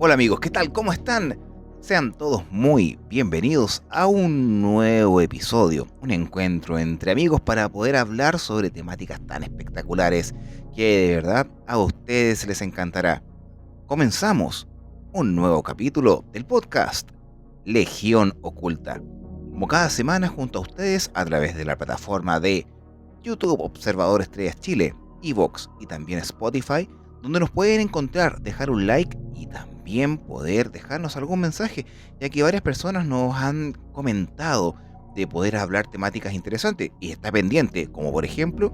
Hola amigos, ¿qué tal? ¿Cómo están? Sean todos muy bienvenidos a un nuevo episodio, un encuentro entre amigos para poder hablar sobre temáticas tan espectaculares que de verdad a ustedes les encantará. Comenzamos un nuevo capítulo del podcast Legión Oculta, como cada semana junto a ustedes a través de la plataforma de YouTube Observador Estrellas Chile, Evox y también Spotify, donde nos pueden encontrar, dejar un like y también poder dejarnos algún mensaje, ya que varias personas nos han comentado de poder hablar temáticas interesantes y está pendiente, como por ejemplo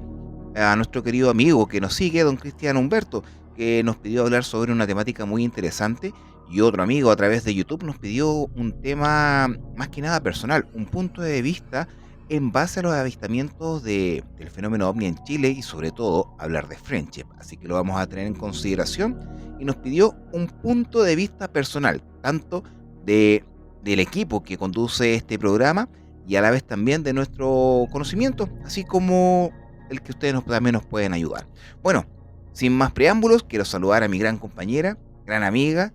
a nuestro querido amigo que nos sigue, don Cristian Humberto, que nos pidió hablar sobre una temática muy interesante, y otro amigo a través de YouTube nos pidió un tema más que nada personal, un punto de vista en base a los avistamientos del fenómeno ovni en Chile y sobre todo hablar de Friendship. Así que lo vamos a tener en consideración y nos pidió un punto de vista personal, tanto de, del equipo que conduce este programa y a la vez también de nuestro conocimiento, así como el que ustedes también nos pueden ayudar. Bueno, sin más preámbulos, quiero saludar a mi gran compañera, gran amiga,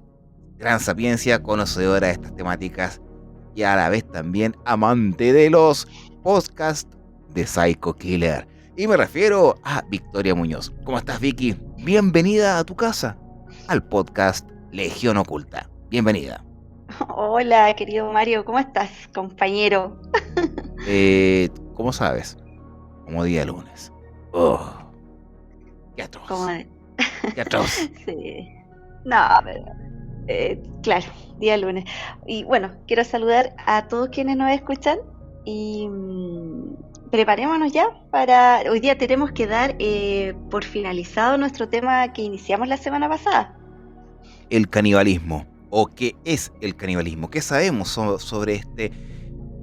gran sapiencia, conocedora de estas temáticas y a la vez también amante de los podcasts de Psycho Killer. Y me refiero a Victoria Muñoz. ¿Cómo estás, Vicky? Bienvenida a tu casa, al podcast Legión Oculta. Bienvenida. Hola, querido Mario, ¿cómo estás, compañero? ¿Cómo sabes? Como día lunes. Oh, qué ¿Cómo atroz. de- Qué atroz. Sí. No, pero claro, día lunes. Y bueno, quiero saludar a todos quienes nos escuchan y preparémonos ya para... Hoy día tenemos que dar por finalizado nuestro tema que iniciamos la semana pasada. El canibalismo. ¿O qué es el canibalismo? ¿Qué sabemos sobre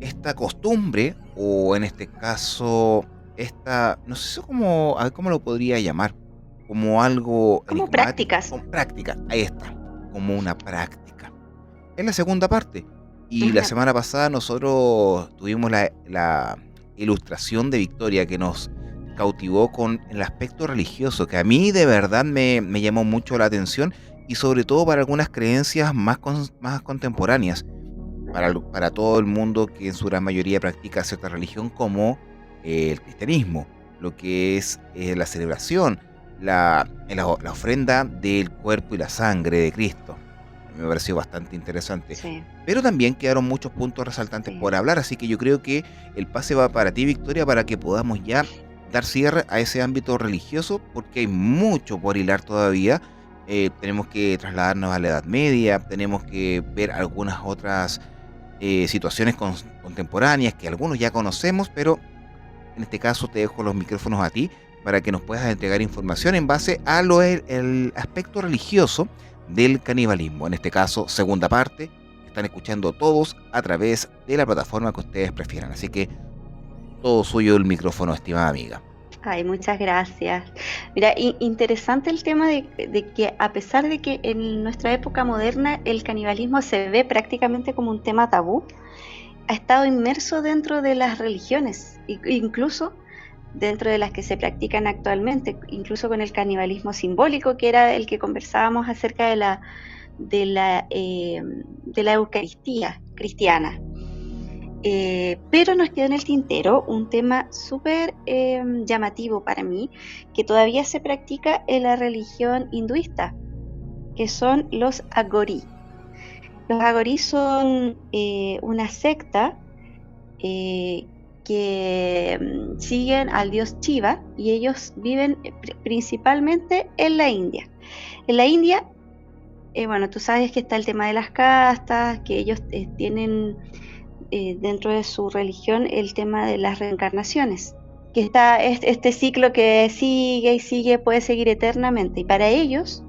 esta costumbre? O en este caso, no sé cómo, a ver, cómo lo podría llamar. Como algo Como enigmático. prácticas. Con práctica, ahí está. Como una práctica. Es la segunda parte. Y la semana pasada nosotros tuvimos la ilustración de Victoria que nos cautivó con el aspecto religioso, que a mí de verdad me llamó mucho la atención y sobre todo para algunas creencias más contemporáneas, para todo el mundo que en su gran mayoría practica cierta religión como el cristianismo, lo que es la celebración, la ofrenda del cuerpo y la sangre de Cristo. A mí me pareció bastante interesante. Sí, Pero también quedaron muchos puntos resaltantes sí. por hablar, así que yo creo que el pase va para ti, Victoria, para que podamos ya dar cierre a ese ámbito religioso, porque hay mucho por hilar todavía. Tenemos que trasladarnos a la Edad Media, tenemos que ver algunas otras situaciones contemporáneas que algunos ya conocemos, pero en este caso te dejo los micrófonos a ti para que nos puedas entregar información en base a el aspecto religioso del canibalismo. En este caso, segunda parte, que están escuchando todos a través de la plataforma que ustedes prefieran. Así que todo suyo el micrófono, estimada amiga. Ay, muchas gracias. Mira, interesante el tema de que a pesar de que en nuestra época moderna el canibalismo se ve prácticamente como un tema tabú, ha estado inmerso dentro de las religiones, incluso dentro de las que se practican actualmente, incluso con el canibalismo simbólico, que era el que conversábamos acerca de la Eucaristía cristiana. Pero nos quedó en el tintero un tema súper llamativo para mí, que todavía se practica en la religión hinduista, que son los agorí. Los agorí son una secta que siguen al dios Shiva y ellos viven principalmente en la India. En la India, bueno, tú sabes que está el tema de las castas, que ellos tienen dentro de su religión el tema de las reencarnaciones, que está este ciclo que sigue y sigue, puede seguir eternamente, y para ellos,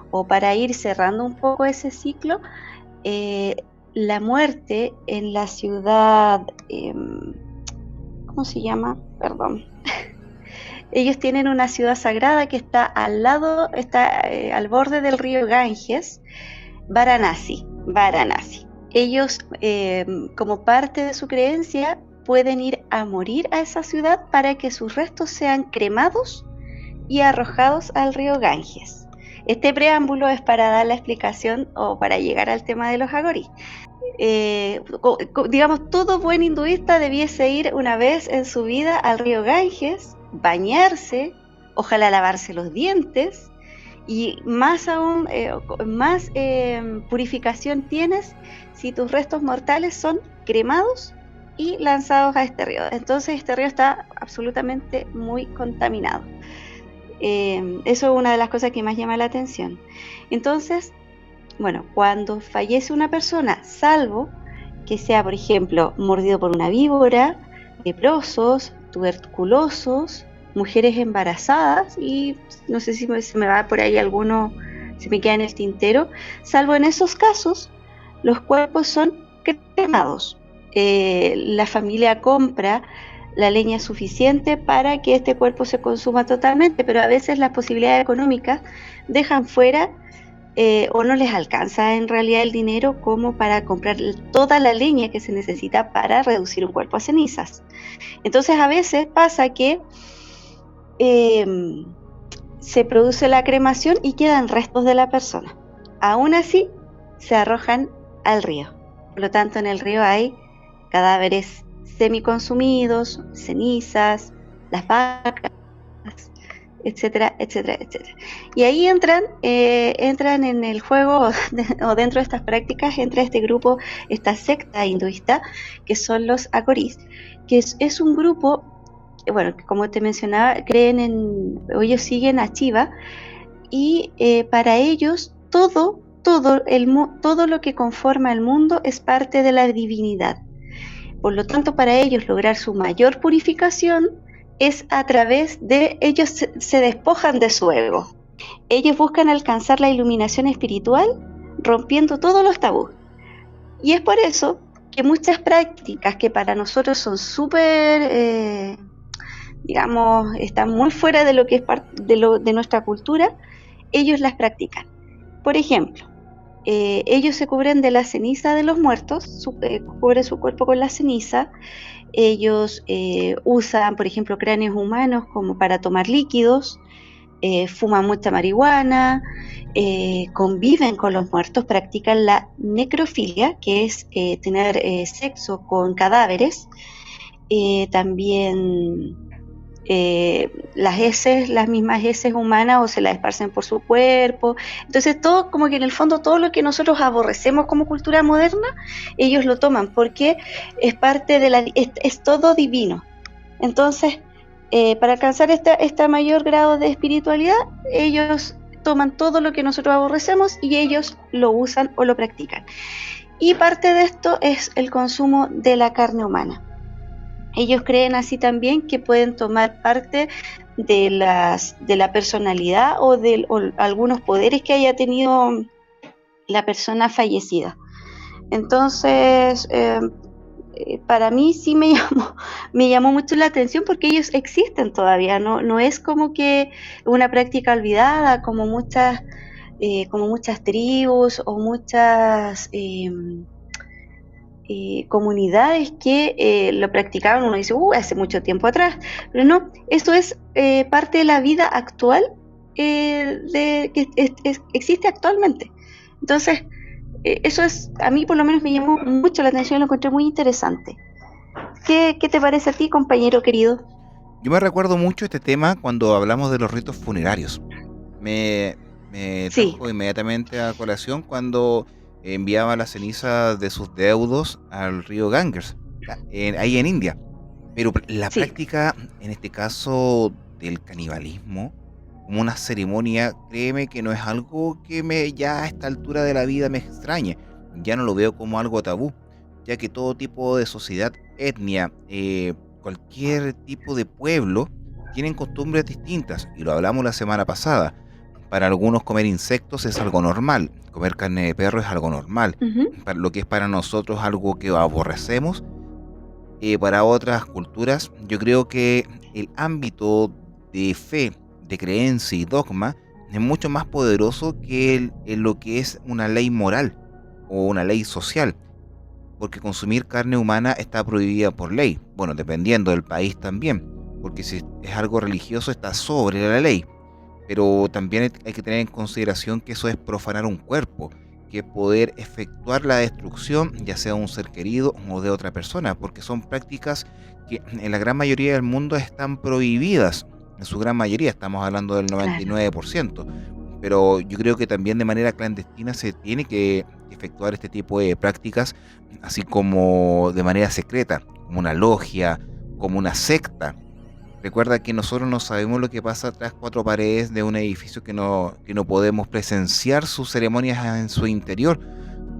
o para ir cerrando un poco ese ciclo, la muerte en la ciudad, ¿cómo se llama? Perdón. Ellos tienen una ciudad sagrada que está al lado, está al borde del río Ganges, Varanasi. Ellos, como parte de su creencia, pueden ir a morir a esa ciudad para que sus restos sean cremados y arrojados al río Ganges. Este preámbulo es para dar la explicación o para llegar al tema de los agorí. Digamos, todo buen hinduista debiese ir una vez en su vida al río Ganges, bañarse, ojalá lavarse los dientes, y más aún, más purificación tienes si tus restos mortales son cremados y lanzados a este río. Entonces este río está absolutamente muy contaminado. Eso es una de las cosas que más llama la atención. Entonces, bueno, cuando fallece una persona, salvo que sea, por ejemplo, mordido por una víbora, leprosos, tuberculosos, mujeres embarazadas, y no sé si se me va por ahí alguno, se me queda en el tintero, salvo en esos casos, los cuerpos son cremados. La familia compra la leña suficiente para que este cuerpo se consuma totalmente, pero a veces las posibilidades económicas dejan fuera o no les alcanza en realidad el dinero como para comprar toda la leña que se necesita para reducir un cuerpo a cenizas. Entonces a veces pasa que se produce la cremación y quedan restos de la persona. Aún así, se arrojan al río. Por lo tanto, en el río hay cadáveres semiconsumidos, cenizas, las vacas, etcétera, etcétera, etcétera. Y ahí entran en el juego o dentro de estas prácticas entra este grupo, esta secta hinduista, que son los aghorís, que es un grupo, bueno, como te mencionaba, ellos siguen a Shiva, y para ellos todo lo que conforma el mundo es parte de la divinidad. Por lo tanto, para ellos lograr su mayor purificación es a través de ellos se despojan de su ego. Ellos buscan alcanzar la iluminación espiritual rompiendo todos los tabús. Y es por eso que muchas prácticas que para nosotros son súper, digamos, están muy fuera de lo que es de nuestra cultura, ellos las practican. Por ejemplo, ellos se cubren de la ceniza de los muertos, cubren su cuerpo con la ceniza. Ellos usan, por ejemplo, cráneos humanos como para tomar líquidos, fuman mucha marihuana, conviven con los muertos, practican la necrofilia, que es tener sexo con cadáveres. También las mismas heces humanas o se las esparcen por su cuerpo. Entonces todo, como que en el fondo todo lo que nosotros aborrecemos como cultura moderna, ellos lo toman porque es parte de es todo divino. Entonces para alcanzar este mayor grado de espiritualidad, ellos toman todo lo que nosotros aborrecemos y ellos lo usan o lo practican. Y parte de esto es el consumo de la carne humana. Ellos creen así también que pueden tomar parte de la personalidad o algunos poderes que haya tenido la persona fallecida. Entonces, para mí sí me llamó mucho la atención porque ellos existen todavía, no es como que una práctica olvidada como muchas tribus o muchas comunidades que lo practicaban. Uno dice, hace mucho tiempo atrás, pero no, esto es parte de la vida actual que existe actualmente. Entonces, eso a mí por lo menos me llamó mucho la atención, lo encontré muy interesante. ¿Qué te parece a ti, compañero querido? Yo me recuerdo mucho este tema cuando hablamos de los ritos funerarios. Me Sí. trajo inmediatamente a colación cuando enviaba la ceniza de sus deudos al río Ganges, ahí en India. Pero la Sí. práctica, en este caso, del canibalismo, como una ceremonia, créeme que no es algo que ya a esta altura de la vida me extrañe. Ya no lo veo como algo tabú, ya que todo tipo de sociedad, etnia, cualquier tipo de pueblo, tienen costumbres distintas, y lo hablamos la semana pasada. Para algunos comer insectos es algo normal, comer carne de perro es algo normal. Uh-huh. Para lo que es para nosotros algo que aborrecemos, para otras culturas, yo creo que el ámbito de fe, de creencia y dogma es mucho más poderoso que lo que es una ley moral o una ley social, porque consumir carne humana está prohibida por ley. Bueno, dependiendo del país también, porque si es algo religioso está sobre la ley. pero también hay que tener en consideración que eso es profanar un cuerpo, que poder efectuar la destrucción, ya sea de un ser querido o de otra persona, porque son prácticas que en la gran mayoría del mundo están prohibidas, en su gran mayoría, estamos hablando del Claro, 99%, pero yo creo que también de manera clandestina se tiene que efectuar este tipo de prácticas, así como de manera secreta, como una logia, como una secta. Recuerda que nosotros no sabemos lo que pasa tras cuatro paredes de un edificio que no podemos presenciar sus ceremonias en su interior.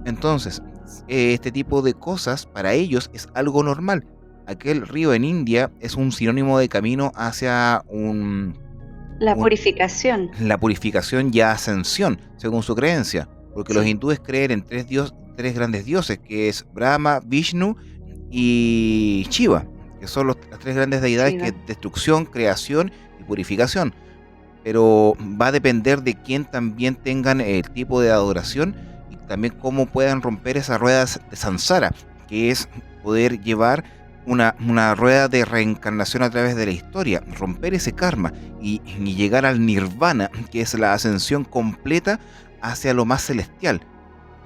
Entonces, este tipo de cosas para ellos es algo normal. Aquel río en India es un sinónimo de camino hacia la un- purificación, la purificación y ascensión, según su creencia. Porque los sí, hindúes creen en tres grandes dioses, que es Brahma, Vishnu y Shiva, que son las tres grandes deidades que Shiva. es destrucción, creación y purificación. Pero va a depender de quién también tengan el tipo de adoración y también cómo puedan romper esas ruedas de samsara, que es poder llevar una rueda de reencarnación a través de la historia, romper ese karma y llegar al nirvana, que es la ascensión completa hacia lo más celestial.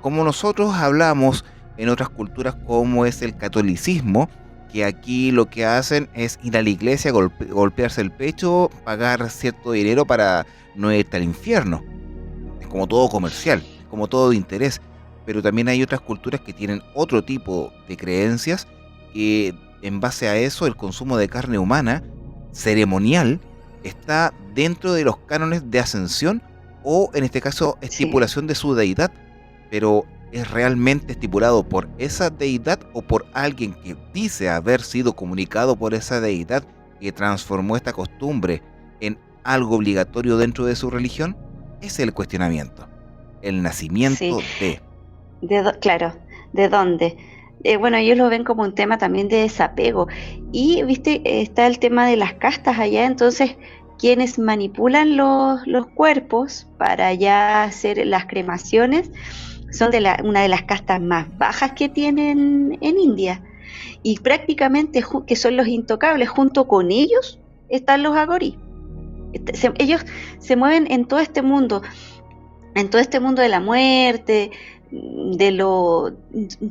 Como nosotros hablamos en otras culturas como es el catolicismo, que aquí lo que hacen es ir a la iglesia, golpearse el pecho, pagar cierto dinero para no irte al infierno. Es como todo comercial, es como todo de interés. Pero también hay otras culturas que tienen otro tipo de creencias que en base a eso el consumo de carne humana ceremonial está dentro de los cánones de ascensión o en este caso Sí. estipulación de su deidad, pero ¿es realmente estipulado por esa deidad o por alguien que dice haber sido comunicado por esa deidad que transformó esta costumbre en algo obligatorio dentro de su religión? Ese es el cuestionamiento. El Sí, nacimiento de. claro, ¿de dónde? Bueno, ellos lo ven como un tema también de desapego. Y, viste, está el tema de las castas allá, entonces quienes manipulan los cuerpos para ya hacer las cremaciones son una de las castas más bajas que tienen en India. Y prácticamente, que son los intocables, junto con ellos están los agorí. Ellos se mueven en todo este mundo de la muerte, de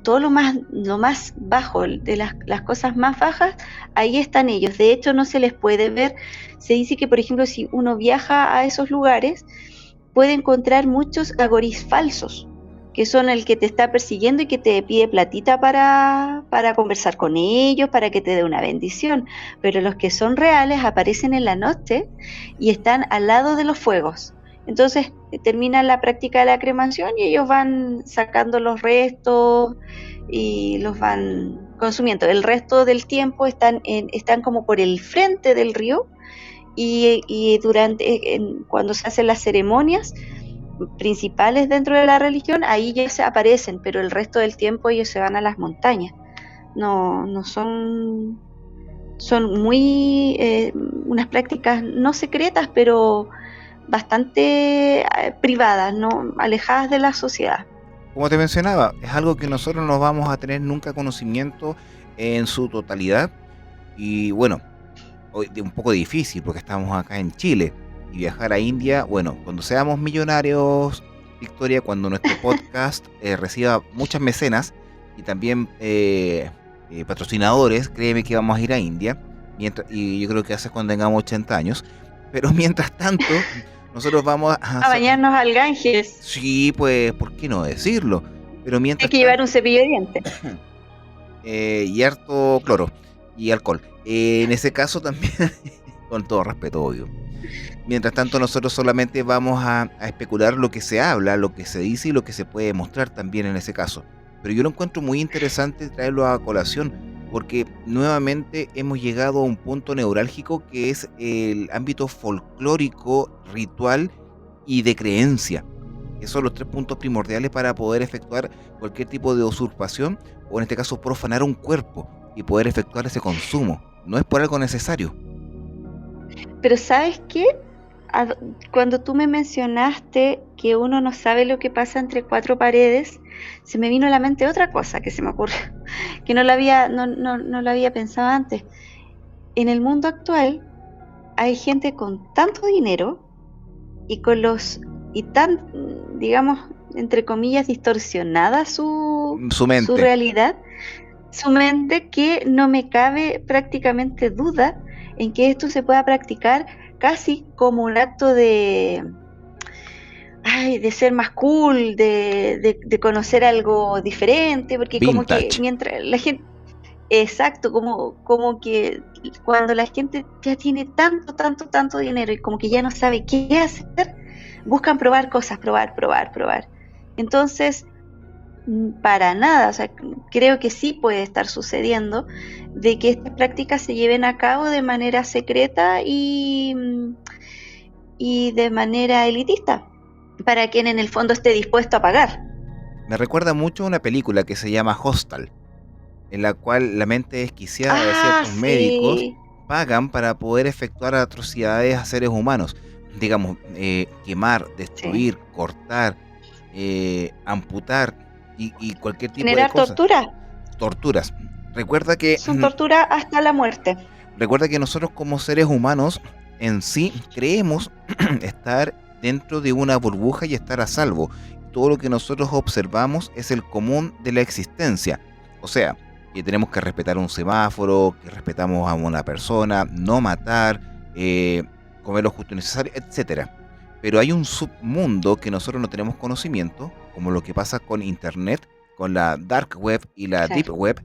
todo lo más bajo, de las cosas más bajas, ahí están ellos. De hecho, no se les puede ver. Se dice que, por ejemplo, si uno viaja a esos lugares, puede encontrar muchos agorís falsos, que son el que te está persiguiendo y que te pide platita para conversar con ellos, para que te dé una bendición. Pero los que son reales aparecen en la noche y están al lado de los fuegos. Entonces terminan la práctica de la cremación y ellos van sacando los restos y los van consumiendo. El resto del tiempo están como por el frente del río y cuando se hacen las ceremonias principales dentro de la religión, ahí ya se aparecen, pero el resto del tiempo ellos se van a las montañas. No son muy unas prácticas no secretas, pero bastante privadas, no alejadas de la sociedad. Como te mencionaba, es algo que nosotros no vamos a tener nunca conocimiento en su totalidad. Y bueno, hoy un poco difícil porque estamos acá en Chile y viajar a India, bueno, cuando seamos millonarios, Victoria, cuando nuestro podcast reciba muchas mecenas y también patrocinadores, créeme que vamos a ir a India, y yo creo que hace cuando tengamos 80 años, pero mientras tanto, nosotros vamos a... A bañarnos al Ganges. Sí, pues, ¿por qué no decirlo? Pero Hay mientras que llevar un tanto, cepillo de dientes. y harto cloro y alcohol. En ese caso también, con todo respeto, obvio. Mientras tanto, nosotros solamente vamos a especular lo que se habla, lo que se dice y lo que se puede mostrar también en ese caso. Pero yo lo encuentro muy interesante traerlo a colación, porque nuevamente hemos llegado a un punto neurálgico que es el ámbito folclórico, ritual y de creencia, que son los tres puntos primordiales para poder efectuar cualquier tipo de usurpación o en este caso profanar un cuerpo y poder efectuar ese consumo. No es por algo necesario. Pero ¿sabes qué? A- Cuando tú me mencionaste que uno no sabe lo que pasa entre cuatro paredes, se me vino a la mente otra cosa que se me ocurre, que no lo había pensado antes. En el mundo actual hay gente con tanto dinero y con los y tan, digamos, entre comillas, distorsionada Su su mente. realidad, su mente, que no me cabe prácticamente duda en que esto se pueda practicar casi como un acto de ser más cool, de conocer algo diferente, porque como que Vintage. mientras la gente, exacto, como que cuando la gente ya tiene tanto, tanto, tanto dinero y como que ya no sabe qué hacer, buscan probar cosas, probar, probar, probar. Entonces, para nada, o sea, creo que sí puede estar sucediendo de que estas prácticas se lleven a cabo de manera secreta y de manera elitista, para quien en el fondo esté dispuesto a pagar. Me recuerda mucho a una película que se llama Hostal, en la cual la mente desquiciada de Ah, ciertos médicos sí, pagan para poder efectuar atrocidades a seres humanos. Digamos, quemar, sí. destruir, cortar, amputar y cualquier tipo de Generar cosas. tortura, Torturas. Recuerda que, son tortura hasta la muerte. recuerda que nosotros como seres humanos en sí creemos estar dentro de una burbuja y estar a salvo. Todo lo que nosotros observamos es el común de la existencia. O sea, que tenemos que respetar un semáforo, que respetamos a una persona, no matar, comer lo justo y necesario, etcétera. Pero hay un submundo que nosotros no tenemos conocimiento, como lo que pasa con Internet, con la dark web y la deep Claro. web,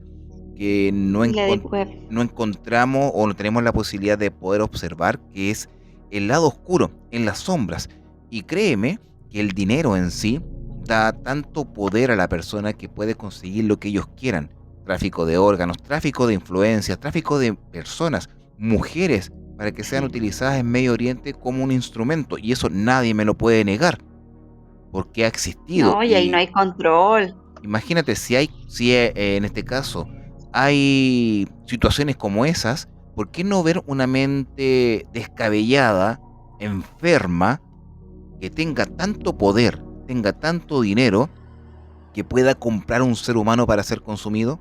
que Y la Deep Web. no encontramos o no tenemos la posibilidad de poder observar, que es el lado oscuro, en las sombras. Y créeme que el dinero en sí da tanto poder a la persona que puede conseguir lo que ellos quieran. Tráfico de órganos, tráfico de influencias, tráfico de personas, mujeres, para que sean Sí. utilizadas en Medio Oriente como un instrumento. Y eso nadie me lo puede negar, porque ha existido. No, y ahí no Y hay control. imagínate, si en este caso hay situaciones como esas, ¿por qué no ver una mente descabellada, enferma, que tenga tanto poder, tenga tanto dinero, que pueda comprar un ser humano para ser consumido?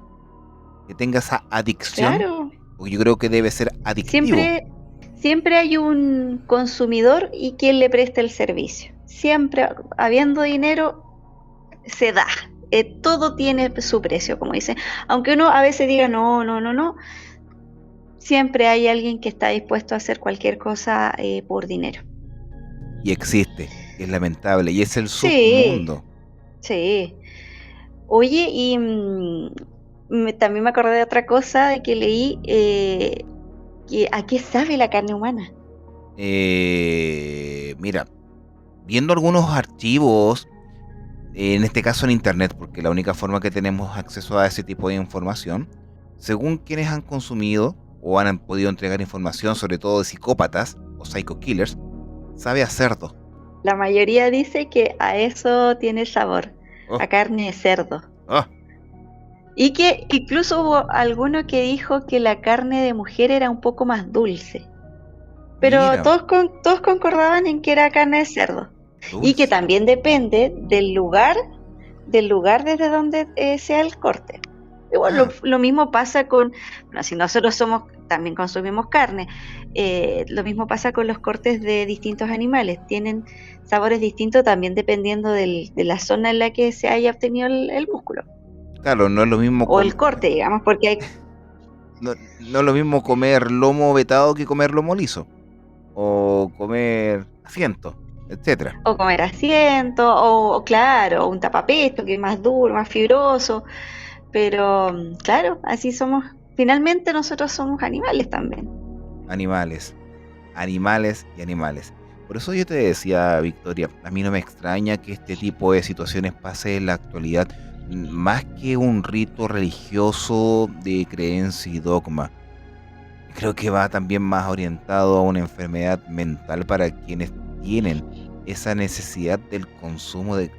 Que tenga esa adicción, Claro. porque yo creo que debe ser adictivo. Siempre, siempre hay un consumidor y quien le presta el servicio. Siempre, habiendo dinero, se da. Todo tiene su precio, como dicen. Aunque uno a veces diga no, no, no, no, siempre hay alguien que está dispuesto a hacer cualquier cosa por dinero. Y existe, es lamentable, y es el Sí, submundo. sí. Oye, y también me acordé de otra cosa de que leí, que ¿a qué sabe la carne humana? Mira, viendo algunos archivos, en este caso en internet, porque la única forma que tenemos acceso a ese tipo de información, según quienes han consumido o han podido entregar información, sobre todo de psicópatas o psycho killers, sabe a cerdo. La mayoría dice que a eso tiene sabor, Oh, a carne de cerdo. oh, Y que incluso hubo alguno que dijo que la carne de mujer era un poco más dulce. Pero mira, todos concordaban en que era carne de cerdo. Y que dulce. también depende del lugar desde donde sea el corte. Igual Ah, lo mismo pasa con, bueno, si nosotros también consumimos carne, lo mismo pasa con los cortes de distintos animales. Tienen sabores distintos también dependiendo de la zona en la que se haya obtenido el músculo. claro, no es lo mismo O el corte, digamos, porque hay, no es lo mismo comer lomo vetado que comer lomo liso, o comer asiento, etcétera. o comer asiento, o claro, un tapapesto que es más duro, más fibroso. Pero claro, así somos. Finalmente nosotros somos animales también. Animales, animales y animales. Por eso yo te decía, Victoria, a mí no me extraña que este tipo de situaciones pase en la actualidad, más que un rito religioso de creencia y dogma. Creo que va también más orientado a una enfermedad mental para quienes tienen esa necesidad del consumo de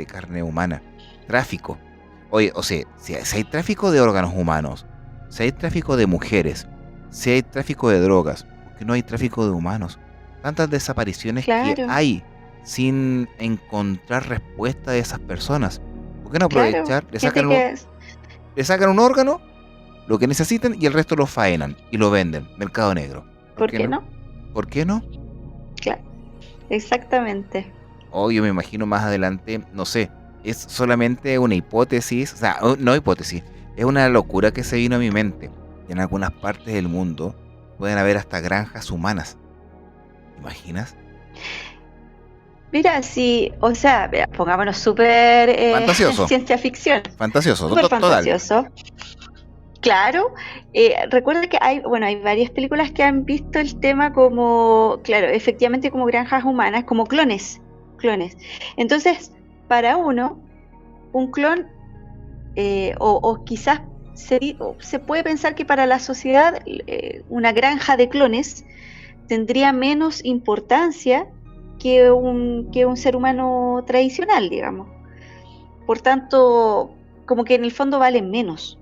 carne humana. Tráfico. Oye, o sea, si hay tráfico de órganos humanos, si hay tráfico de mujeres, si hay tráfico de drogas, ¿por qué no hay tráfico de humanos? Tantas desapariciones que Claro, hay sin encontrar respuesta de esas personas. ¿Por qué no claro. aprovechar? Gente que Le sacan un órgano, lo que necesitan, y el resto lo faenan y lo venden. Mercado negro. ¿Por ¿por qué qué no? no? ¿Por qué no? Claro. exactamente. O yo me imagino más adelante, no sé, es solamente una hipótesis, o sea, no hipótesis, es una locura que se vino a mi mente. Que en algunas partes del mundo pueden haber hasta granjas humanas. ¿Te imaginas? Mira, sí, o sea, mira, pongámonos súper Fantasioso, ciencia ficción, fantasioso, súper total. fantasioso. Claro, recuerda que hay, bueno, hay varias películas que han visto el tema como, claro, efectivamente como granjas humanas, como clones, clones. Entonces, para uno, un clon, o quizás se puede pensar que para la sociedad una granja de clones tendría menos importancia que un ser humano tradicional, digamos. Por tanto, como que en el fondo valen menos.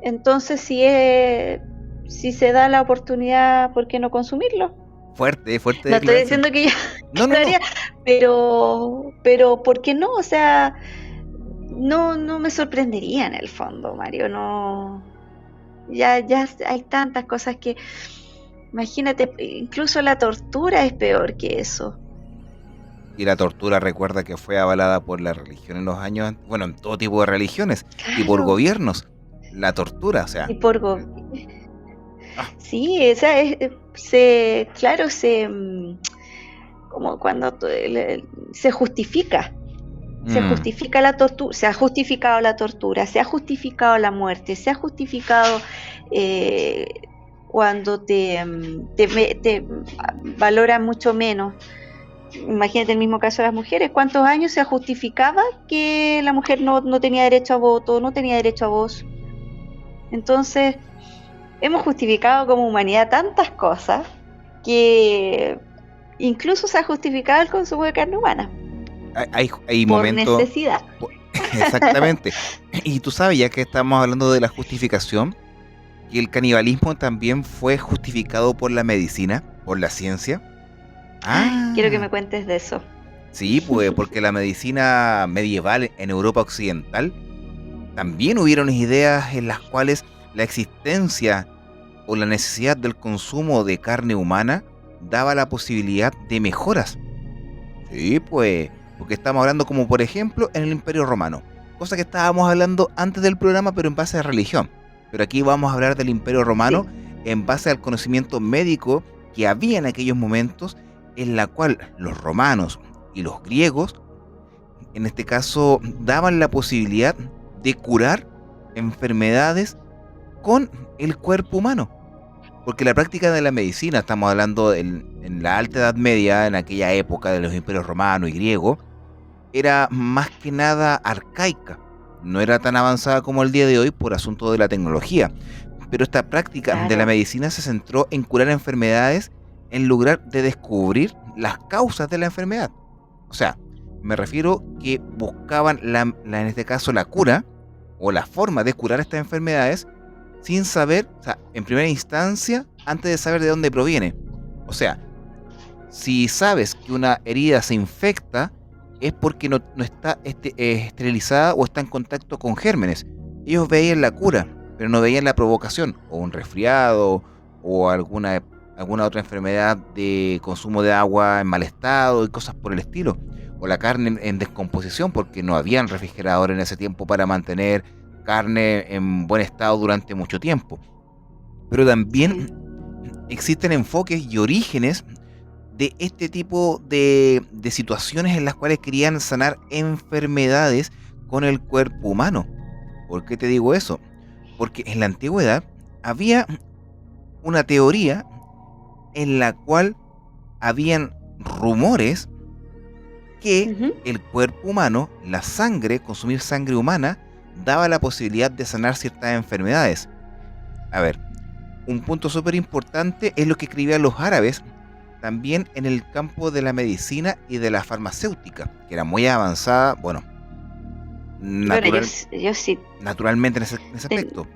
Entonces, si se da la oportunidad, ¿por qué no consumirlo? Fuerte, fuerte No estoy declaración. diciendo que yo No, lo no, no. haría, pero ¿por qué no? O sea, no me sorprendería en el fondo, Mario. No, ya hay tantas cosas que, imagínate, incluso la tortura es peor que eso. Y la tortura recuerda que fue avalada por la religión en los años, bueno, en todo tipo de religiones y por Claro, gobiernos. La tortura, o y sea, por ah, sí, esa es, claro, como cuando se justifica. Se mm, justifica la tortura, se ha justificado la tortura, se ha justificado la muerte, se ha justificado eh, cuando te valoran mucho menos. Imagínate el mismo caso de las mujeres. ¿Cuántos años se justificaba que la mujer no tenía derecho a voto, no tenía derecho a voz? Entonces, hemos justificado como humanidad tantas cosas que incluso se ha justificado el consumo de carne humana hay por momentos, necesidad. exactamente. Y tú sabes, ya que estamos hablando de la justificación, que el canibalismo también fue justificado por la medicina, por la ciencia. Ay, quiero que Ah, me cuentes de eso. sí, pues porque la medicina medieval en Europa Occidental también hubieron ideas en las cuales la existencia o la necesidad del consumo de carne humana daba la posibilidad de mejoras. Sí, pues, porque estamos hablando como por ejemplo en el Imperio Romano, cosa que estábamos hablando antes del programa pero en base a religión. Pero aquí vamos a hablar del Imperio Sí. Romano en base al conocimiento médico que había en aquellos momentos, en la cual los romanos y los griegos, en este caso, daban la posibilidad de curar enfermedades con el cuerpo humano. Porque la práctica de la medicina, estamos hablando en la Alta Edad Media, en aquella época de los imperios romano y griego, era más que nada arcaica. No era tan avanzada como el día de hoy por asunto de la tecnología. Pero esta práctica de la Claro. medicina se centró en curar enfermedades en lugar de descubrir las causas de la enfermedad. O sea, me refiero que buscaban en este caso la cura o la forma de curar estas enfermedades sin saber, o sea, en primera instancia, antes de saber de dónde proviene. O sea, si sabes que una herida se infecta, es porque no está esterilizada o está en contacto con gérmenes. Ellos veían la cura, pero no veían la provocación, o un resfriado, o alguna otra enfermedad de consumo de agua en mal estado y cosas por el estilo. O la carne en descomposición, porque no habían refrigerador en ese tiempo para mantener carne en buen estado durante mucho tiempo. Pero Sí. también existen enfoques y orígenes de este tipo de situaciones en las cuales querían sanar enfermedades con el cuerpo humano. ¿Por qué te digo eso? Porque en la antigüedad había una teoría en la cual habían rumores que Ujú. el cuerpo humano, la sangre, consumir sangre humana, daba la posibilidad de sanar ciertas enfermedades. A ver, un punto súper importante es lo que escribían los árabes también en el campo de la medicina y de la farmacéutica, que era muy avanzada, bueno, Bueno, natural, yo sí. naturalmente en ese ten- aspecto.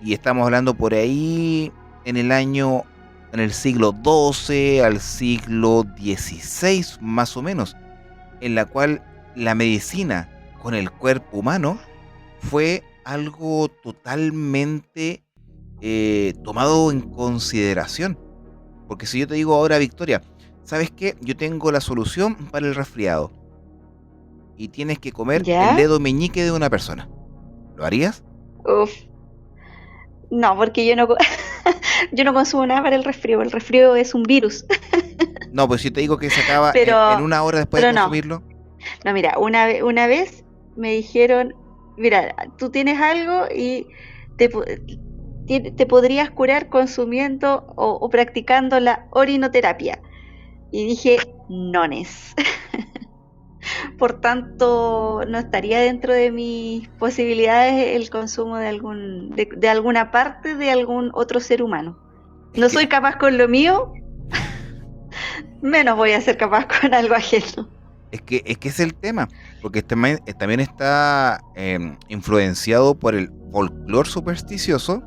Y estamos hablando por ahí en el año, en el siglo XII al siglo XVI, más o menos, en la cual la medicina con el cuerpo humano fue algo totalmente tomado en consideración. Porque si yo te digo ahora, Victoria, ¿sabes qué? Yo tengo la solución para el resfriado y tienes que comer el ¿Ya? dedo meñique de una persona. ¿Lo harías? Uf. No, porque yo no, yo no consumo nada para el resfrío. El resfrío es un virus. No, pues si te digo que se acaba en Pero, una hora después de pero no. consumirlo. No, mira, una vez me dijeron, mira, tú tienes algo y te, te podrías curar consumiendo o practicando la orinoterapia. Y dije, nones. Por tanto, no estaría dentro de mis posibilidades el consumo de de alguna parte de algún otro ser humano. Es No que, soy capaz con lo mío, menos voy a ser capaz con algo ajeno. es que es el tema, porque también está influenciado por el folclore supersticioso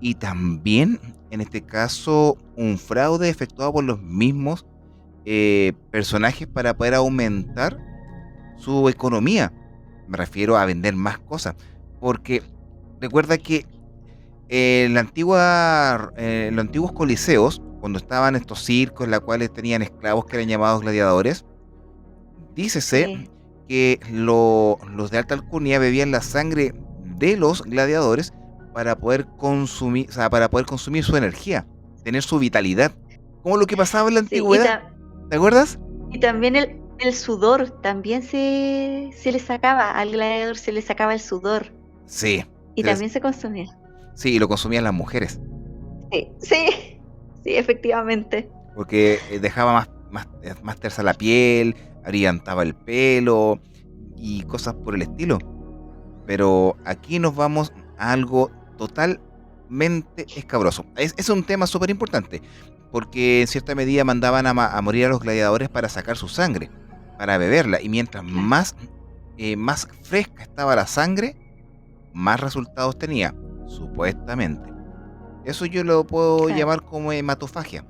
y también, en este caso, un fraude efectuado por los mismos personajes para poder aumentar su economía. Me refiero a vender más cosas, porque recuerda que en los antiguos coliseos, cuando estaban estos circos, en los cuales tenían esclavos que eran llamados gladiadores, dícese Sí, que los de alta alcurnia bebían la sangre de los gladiadores para poder consumir, o sea, para poder consumir su energía, tener su vitalidad, como lo que pasaba en la sí. antigüedad. ¿Te acuerdas? Y también el sudor, también se le sacaba, al gladiador se le sacaba el sudor Sí, y también se consumía. sí, y lo consumían las mujeres, Sí, sí, sí, efectivamente. porque dejaba más tersa la piel, brillantaba el pelo y cosas por el estilo. Pero aquí nos vamos a algo totalmente escabroso. Es un tema súper importante, porque en cierta medida mandaban a morir a los gladiadores para sacar su sangre, para beberla, y mientras Claro, más fresca estaba la sangre, más resultados tenía, supuestamente. Eso yo lo puedo claro. llamar como hematofagia,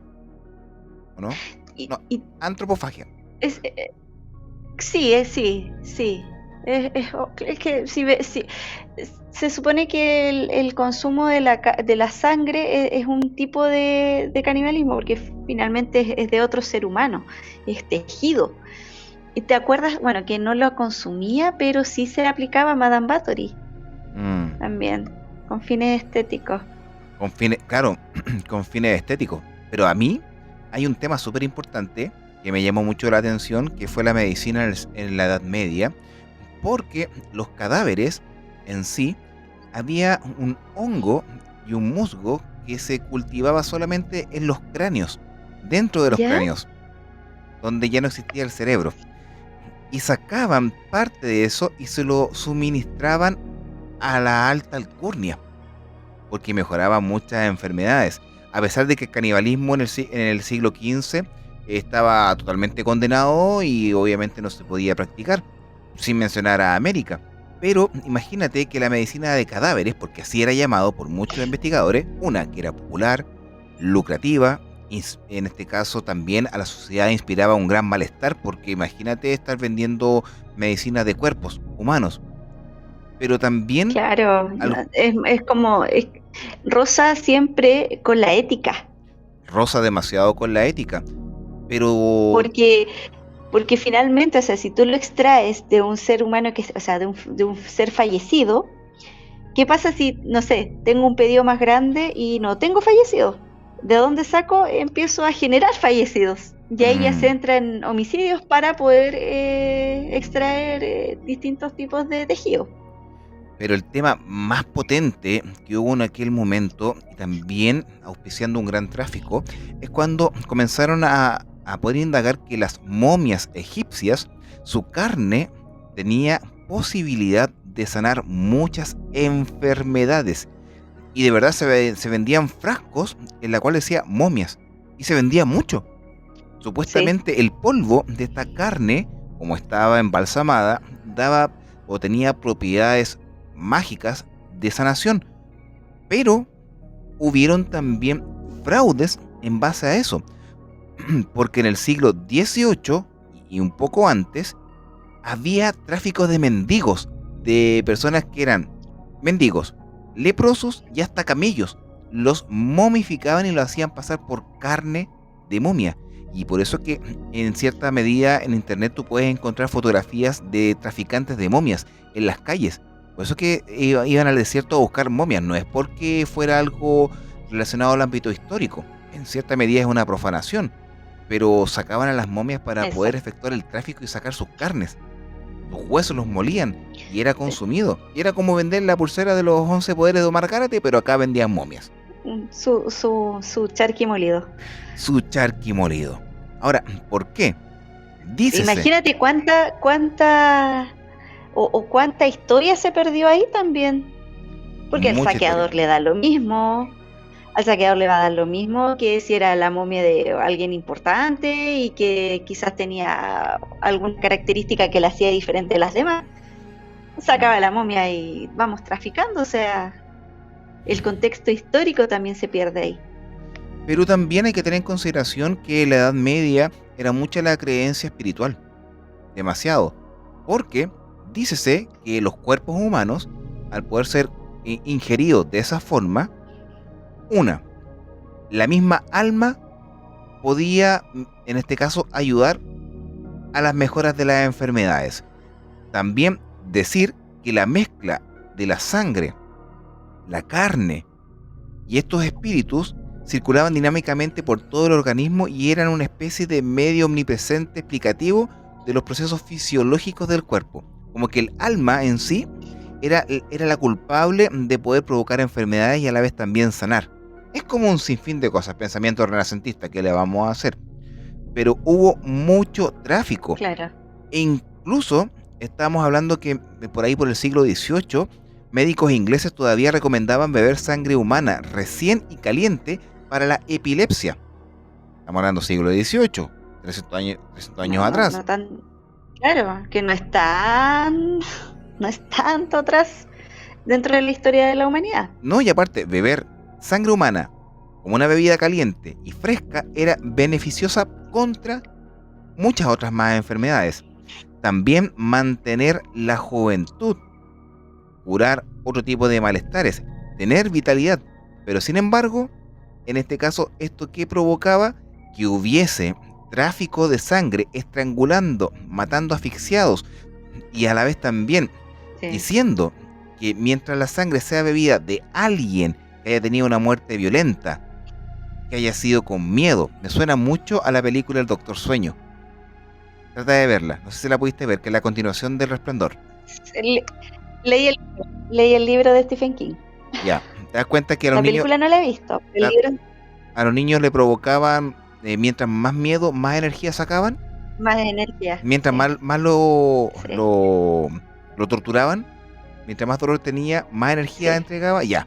¿o no? Y, No, y antropofagia. es, sí, sí, sí. Es que si se supone que el consumo de de la sangre es un tipo de canibalismo, porque finalmente es de otro ser humano, es tejido. ¿Y te acuerdas? Bueno, que no lo consumía, pero sí se aplicaba a Madame Bathory Mm, también, con fines estéticos. con fines, claro, con fines estéticos. Pero a mí hay un tema súper importante que me llamó mucho la atención, que fue la medicina en la Edad Media, porque los cadáveres en sí, había un hongo y un musgo que se cultivaba solamente en los cráneos, dentro de los ¿Ya? cráneos, donde ya no existía el cerebro. Y sacaban parte de eso y se lo suministraban a la alta alcurnia, porque mejoraba muchas enfermedades. A pesar de que el canibalismo en el siglo XV estaba totalmente condenado y obviamente no se podía practicar, sin mencionar a América. Pero imagínate que la medicina de cadáveres, porque así era llamado por muchos investigadores, una que era popular, lucrativa, en este caso también a la sociedad inspiraba un gran malestar, porque imagínate estar vendiendo medicina de cuerpos humanos, pero también Claro, al es como rosa siempre con la ética, roza demasiado con la ética, pero porque porque finalmente, o sea, si tú lo extraes de un ser humano o sea, de un ser fallecido, ¿qué pasa si, no sé, tengo un pedido más grande y no tengo fallecidos? ¿De dónde saco? Empiezo a generar fallecidos. Y ahí ya se mm, entra en homicidios para poder extraer distintos tipos de tejido. pero el tema más potente que hubo en aquel momento, y también auspiciando un gran tráfico, es cuando comenzaron a poder indagar que las momias egipcias, su carne tenía posibilidad de sanar muchas enfermedades. Y de verdad se vendían frascos en la cual decía momias. Y se vendía mucho. Sí, Supuestamente el polvo de esta carne, como estaba embalsamada, daba o tenía propiedades mágicas de sanación. Pero hubieron también fraudes en base a eso. Porque en el siglo XVIII y un poco antes, había tráfico de mendigos, de personas que eran mendigos, leprosos y hasta camellos. Los momificaban y lo hacían pasar por carne de momia. Y por eso que en cierta medida en internet tú puedes encontrar fotografías de traficantes de momias en las calles. Por eso que iban al desierto a buscar momias, no es porque fuera algo relacionado al ámbito histórico. En cierta medida es una profanación, pero sacaban a las momias para poder Exacto. efectuar el tráfico y sacar sus carnes. Los huesos los molían y era Sí. consumido. Y era como vender la pulsera de los 11 poderes de Omar Gárate, pero acá vendían momias. Su charqui molido. Su charqui molido. Ahora, ¿por qué? Dícese, Imagínate cuánta o cuánta historia se perdió ahí también. Porque al mucha historia. saqueador le da lo mismo. Al saqueador le va a dar lo mismo que si era la momia de alguien importante y que quizás tenía alguna característica que la hacía diferente de las demás. Sacaba la momia y vamos traficando, o sea, el contexto histórico también se pierde ahí. Pero también hay que tener en consideración que en la Edad Media era mucha la creencia espiritual. Demasiado. Porque dícese que los cuerpos humanos, al poder ser ingeridos de esa forma, la misma alma podía, en este caso, ayudar a las mejoras de las enfermedades. También decir que la mezcla de la sangre, la carne y estos espíritus circulaban dinámicamente por todo el organismo y eran una especie de medio omnipresente explicativo de los procesos fisiológicos del cuerpo. Como que el alma en sí era la culpable de poder provocar enfermedades y a la vez también sanar. Es como un sinfín de cosas, pensamiento renacentista, que le vamos a hacer. Pero hubo mucho tráfico. Claro. E incluso estamos hablando que por ahí por el siglo XVIII, médicos ingleses todavía recomendaban beber sangre humana recién y caliente para la epilepsia. Estamos hablando del siglo XVIII, 300 años atrás. No tan, claro, que no es tanto atrás dentro de la historia de la humanidad. No, y aparte, beber sangre humana como una bebida caliente y fresca era beneficiosa contra muchas otras más enfermedades. También mantener la juventud, curar otro tipo de malestares, tener vitalidad. Pero sin embargo, en este caso, ¿esto qué provocaba? Que hubiese tráfico de sangre, estrangulando, matando asfixiados y a la vez también diciendo que mientras la sangre sea bebida de alguien que haya tenido una muerte violenta, que haya sido con miedo. Me suena mucho a la película El Doctor Sueño. Trata de verla, no sé si la pudiste ver, que es la continuación del Resplandor. Leí el libro de Stephen King. Ya, te das cuenta que a los la niños... película no la he visto. El libro... A los niños le provocaban, mientras más miedo, más energía sacaban. Más energía. Mientras más lo torturaban, mientras más dolor tenía, más energía entregaba. Ya,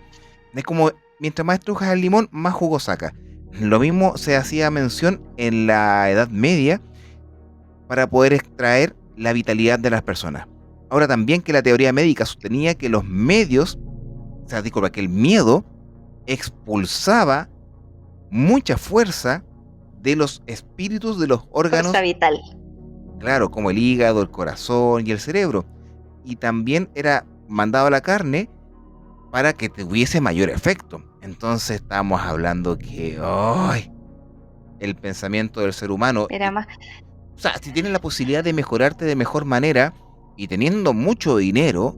es como, mientras más estrujas el limón, más jugo saca. Lo mismo se hacía mención en la Edad Media para poder extraer la vitalidad de las personas. Ahora también que la teoría médica sostenía que los medios, o sea, disculpa, que el miedo expulsaba mucha fuerza de los espíritus de los órganos. Fuerza vital. Claro, como el hígado, el corazón y el cerebro. Y también era mandado a la carne para que tuviese mayor efecto. Entonces estamos hablando que el pensamiento del ser humano era más... O sea, si tienes la posibilidad de mejorarte de mejor manera y teniendo mucho dinero,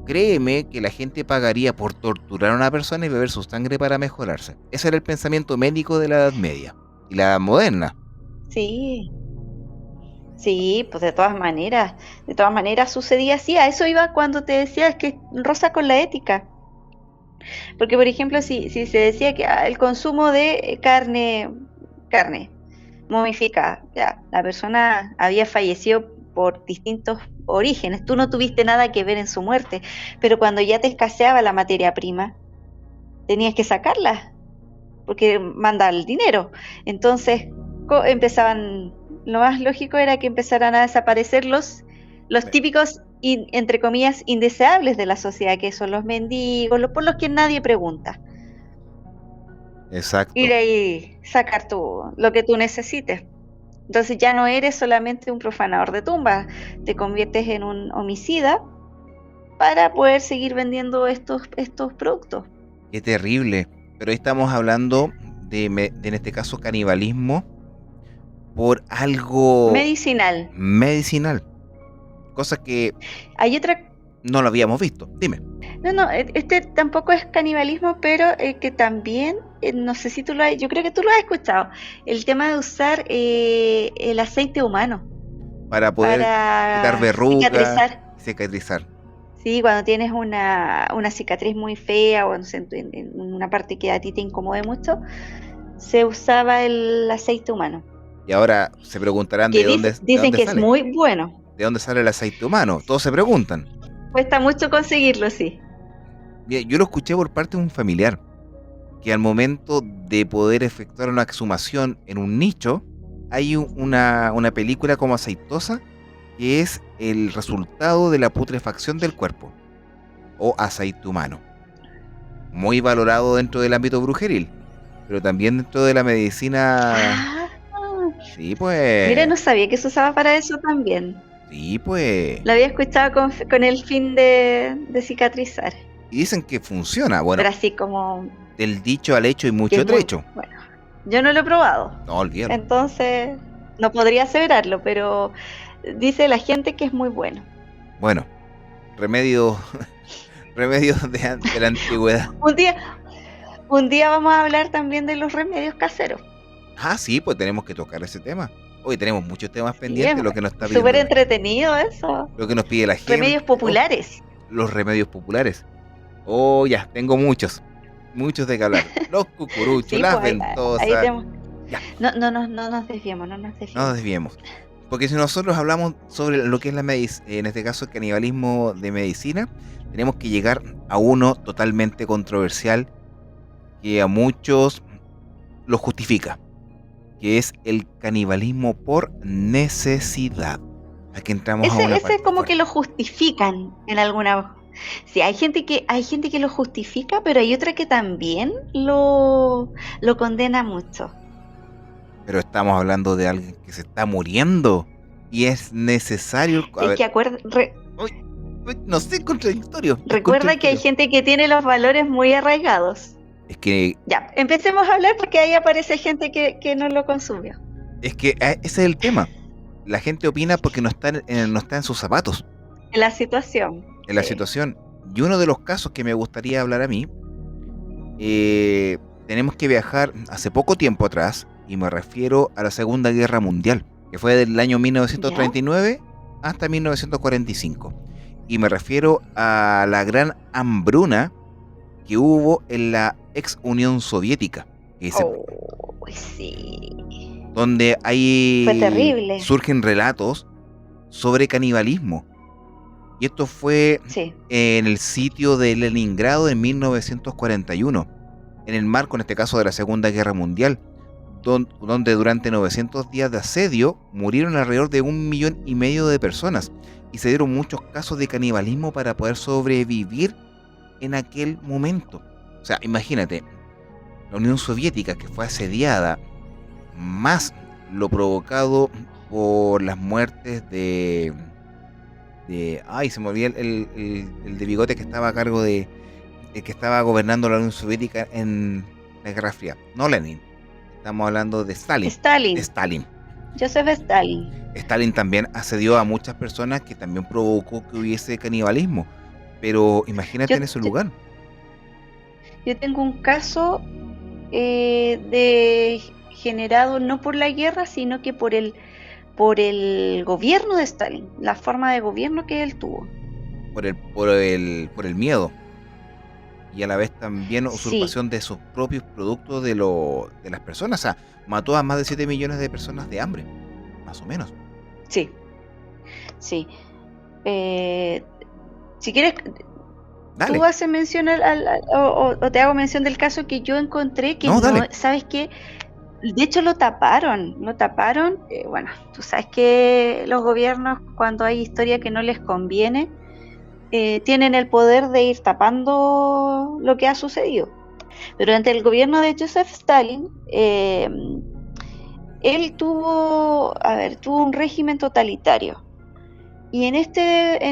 créeme que la gente pagaría por torturar a una persona y beber su sangre para mejorarse. Ese era el pensamiento médico de la Edad Media y la Edad Moderna. Sí, pues de todas maneras sucedía así. A eso iba cuando te decía, es que roza con la ética. Porque, por ejemplo, si se decía que el consumo de carne momificada, ya, la persona había fallecido por distintos orígenes, tú no tuviste nada que ver en su muerte, pero cuando ya te escaseaba la materia prima, tenías que sacarla, porque mandaba el dinero. Entonces empezaban, lo más lógico era que empezaran a desaparecer los típicos, entre comillas, indeseables de la sociedad, que son los mendigos, por los que nadie pregunta. Exacto. Ir ahí, sacar lo que tú necesites. Entonces ya no eres solamente un profanador de tumbas, te conviertes en un homicida para poder seguir vendiendo estos productos. Qué terrible. Pero ahí estamos hablando de en este caso, canibalismo por algo Medicinal. medicinal, cosa que Hay otra. no lo habíamos visto. Dime. No, este tampoco es canibalismo, pero que también, no sé si yo creo que tú lo has escuchado, el tema de usar el aceite humano Para poder quitar para verrugas cicatrizar. y cicatrizar. Sí, cuando tienes una cicatriz muy fea o no sé, en una parte que a ti te incomode mucho, se usaba el aceite humano, Y ahora se preguntarán que de dicen dónde que es sale. muy bueno. ¿De dónde sale el aceite humano? Todos se preguntan. Cuesta mucho conseguirlo, sí. Bien, yo lo escuché por parte de un familiar, que al momento de poder efectuar una exhumación en un nicho, hay una película como aceitosa que es el resultado de la putrefacción del cuerpo, o aceite humano. Muy valorado dentro del ámbito brujeril, pero también dentro de la medicina. Ah, Sí, mira, pues. no sabía que se usaba para eso también. Sí, pues. Lo había escuchado con el fin de cicatrizar, Y dicen que funciona. Bueno, pero así como del dicho al hecho y que mucho es muy trecho. bueno. Yo no lo he probado, No, olvídalo. entonces no podría aseverarlo, pero dice la gente que es muy bueno. Bueno, remedios remedios de la antigüedad. Un día vamos a hablar también de los remedios caseros. Ah, sí, pues tenemos que tocar ese tema. Hoy tenemos muchos temas Sí, es pendientes, lo que nos está súper pidiendo entretenido eso. lo que nos pide la Remedios gente. Oh, populares. los remedios populares. Oh, ya, tengo muchos de que hablar. Los cucuruchos, Sí, las pues ahí ventosas. tenemos. Ya, No nos desviemos, no nos no desviemos. nos desviemos. Porque si nosotros hablamos sobre lo que es la medicina, en este caso el canibalismo de medicina, tenemos que llegar a uno totalmente controversial que a muchos lo justifica, que es el canibalismo por necesidad. Aquí entramos a una Ese parte como que fuerte. lo justifican en alguna. Sí, hay gente que lo justifica, pero hay otra que también lo condena mucho. Pero estamos hablando de alguien que se está muriendo y es necesario. A Es ver, que uy, no sé, contradictorio. Es recuerda que hay contradictorio. gente que tiene los valores muy arraigados. Es que, Ya, empecemos a hablar porque ahí aparece gente que no lo consumió. ese es el tema. La gente opina porque no está en sus zapatos, En la situación. en la Sí. situación. Y uno de los casos que me gustaría hablar a mí, tenemos que viajar hace poco tiempo atrás, y me refiero a la Segunda Guerra Mundial, que fue del año ¿Ya? 1939 hasta 1945. Y me refiero a la gran hambruna que hubo en la ex Unión Soviética, Oh, sí. donde Fue ahí terrible. surgen relatos sobre canibalismo. Y esto fue Sí. en el sitio de Leningrado en 1941, en el marco, en este caso, de la Segunda Guerra Mundial, donde durante 900 días de asedio murieron alrededor de 1,5 millones de personas y se dieron muchos casos de canibalismo para poder sobrevivir en aquel momento. O sea, imagínate, la Unión Soviética, que fue asediada, más lo provocado por las muertes ay, se me olvidó el de bigote que estaba a cargo el que estaba gobernando la Unión Soviética en la Guerra Fría. No Lenin, estamos hablando de Stalin. Stalin. Joseph Stalin. Stalin también asedió a muchas personas, que también provocó que hubiese canibalismo. Pero imagínate Yo, en ese yo, lugar. yo tengo un caso de generado no por la guerra, sino que por el gobierno de Stalin, la forma de gobierno que él tuvo. Por el miedo. Y a la vez también Sí, usurpación de sus propios productos de las personas. O sea, mató a más de 7 millones de personas de hambre, más o menos. sí, sí. Si quieres, Dale. tú haces mención o te hago mención del caso que yo encontré que No, no, dale. ¿sabes qué? De hecho lo taparon. Bueno, tú sabes que los gobiernos, cuando hay historia que no les conviene, tienen el poder de ir tapando lo que ha sucedido. Pero durante el gobierno de Joseph Stalin, él tuvo un régimen totalitario. Y en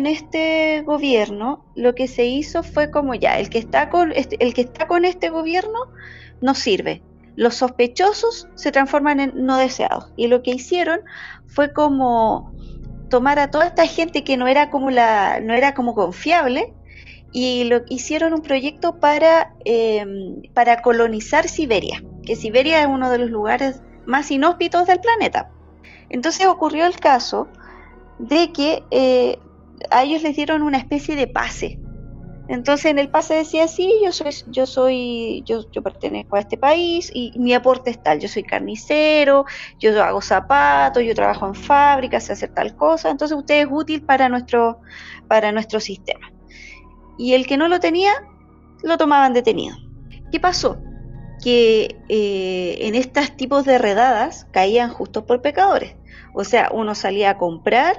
este gobierno lo que se hizo fue como ya, el que está con este gobierno no sirve. los sospechosos se transforman en no deseados. Y lo que hicieron fue como tomar a toda esta gente que no era como confiable, y hicieron un proyecto para colonizar Siberia, que Siberia es uno de los lugares más inhóspitos del planeta. Entonces ocurrió el caso de que a ellos les dieron una especie de pase. Entonces en el pase decía, sí, yo pertenezco a este país y mi aporte es tal, yo soy carnicero, yo hago zapatos, yo trabajo en fábricas, sé hacer tal cosa, entonces usted es útil para nuestro sistema. Y el que no lo tenía, lo tomaban detenido. ¿Qué pasó? Que en estos tipos de redadas caían justos por pecadores. O sea, uno salía a comprar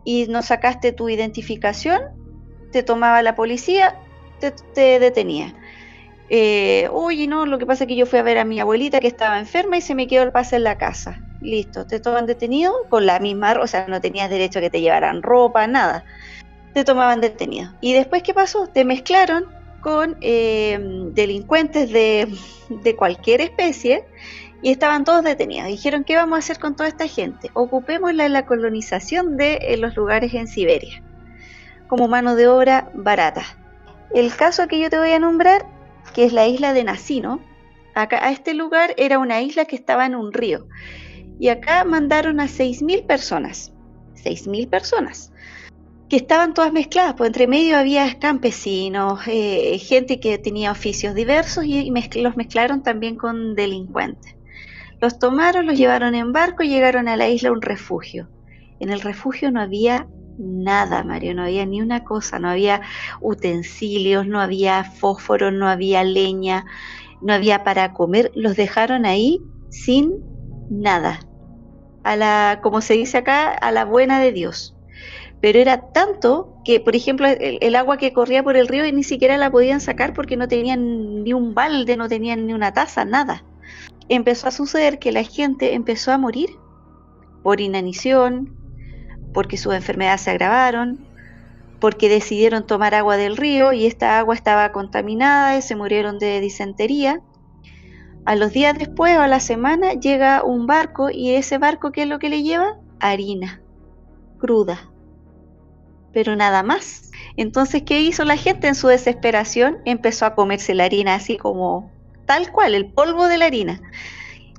y no sacaste tu identificación, te tomaba la policía, te detenía. Oye, no, lo que pasa es que yo fui a ver a mi abuelita que estaba enferma y se me quedó el pase en la casa. Listo, te toman detenido con la misma, o sea, no tenías derecho a que te llevaran ropa, nada. Te tomaban detenido. ¿Y después qué pasó? Te mezclaron con delincuentes de cualquier especie y estaban todos detenidos. Dijeron, ¿qué vamos a hacer con toda esta gente? Ocupémosla en la colonización de los lugares en Siberia, como mano de obra barata. El caso que yo te voy a nombrar, que es la isla de Nacino, acá a este lugar era una isla que estaba en un río. Y acá mandaron a 6.000 personas. 6.000 personas. Que estaban todas mezcladas, pues entre medio había campesinos, gente que tenía oficios diversos y los mezclaron también con delincuentes. Los tomaron, los llevaron en barco y llegaron a la isla a un refugio. En el refugio no había nada, Mario, no había ni una cosa, no había utensilios, no había fósforo, no había leña, no había para comer, los dejaron ahí sin nada, como se dice acá, a la buena de Dios. Pero era tanto que, por ejemplo, el agua que corría por el río ni siquiera la podían sacar porque no tenían ni un balde, no tenían ni una taza, nada. Empezó a suceder que la gente empezó a morir por inanición, porque sus enfermedades se agravaron, porque decidieron tomar agua del río y esta agua estaba contaminada y se murieron de disentería. A los días después o a la semana llega un barco y ese barco, ¿qué es lo que le lleva? Harina cruda, pero nada más. Entonces, ¿qué hizo la gente en su desesperación? Empezó a comerse la harina así como tal cual, el polvo de la harina.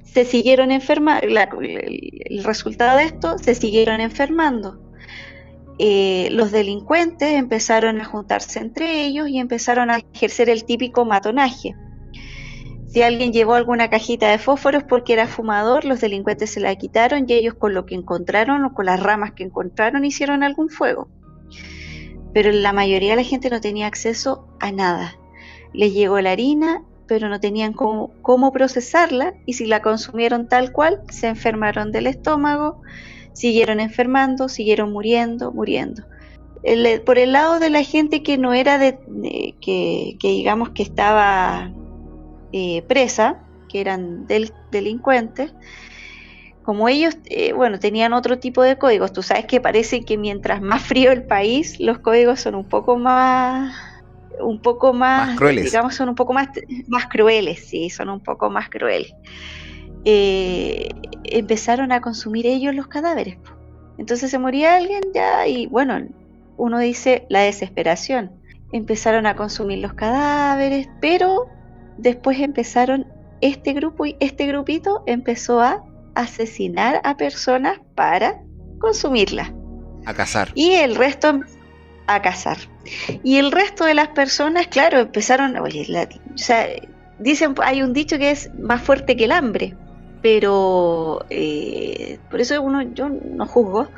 Se siguieron enfermando, el resultado de esto, se siguieron enfermando. Los delincuentes empezaron a juntarse entre ellos y empezaron a ejercer el típico matonaje. Si alguien llevó alguna cajita de fósforos porque era fumador, los delincuentes se la quitaron y ellos con lo que encontraron o con las ramas que encontraron hicieron algún fuego. Pero la mayoría de la gente no tenía acceso a nada. Les llegó la harina, pero no tenían cómo procesarla, y si la consumieron tal cual, se enfermaron del estómago, siguieron enfermando, siguieron muriendo. Por el lado de la gente que no era que digamos que estaba presa, que eran delincuentes, como ellos, tenían otro tipo de códigos. Tú sabes que parece que mientras más frío el país, los códigos son un poco más crueles. digamos, son un poco más crueles, sí, son un poco más crueles. Empezaron a consumir ellos los cadáveres. Entonces se moría alguien ya y bueno, uno dice la desesperación. Empezaron a consumir los cadáveres, pero después este grupito empezó a asesinar a personas para consumirlas. A cazar. Y el resto a cazar. Y el resto de las personas, claro, empezaron, dicen, hay un dicho que es más fuerte que el hambre, pero por eso yo no juzgo,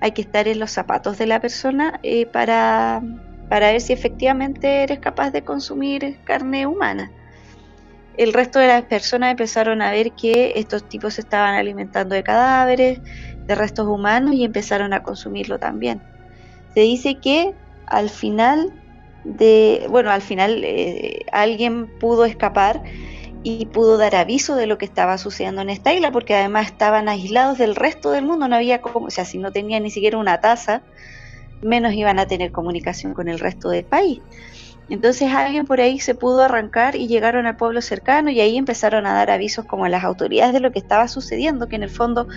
hay que estar en los zapatos de la persona para ver si efectivamente eres capaz de consumir carne humana. El resto de las personas empezaron a ver que estos tipos se estaban alimentando de cadáveres, de restos humanos, y empezaron a consumirlo también. Se dice que al final alguien pudo escapar y pudo dar aviso de lo que estaba sucediendo en esta isla, porque además estaban aislados del resto del mundo, no había si no tenían ni siquiera una taza, menos iban a tener comunicación con el resto del país. Entonces alguien por ahí se pudo arrancar y llegaron al pueblo cercano y ahí empezaron a dar avisos como a las autoridades de lo que estaba sucediendo, que en el fondo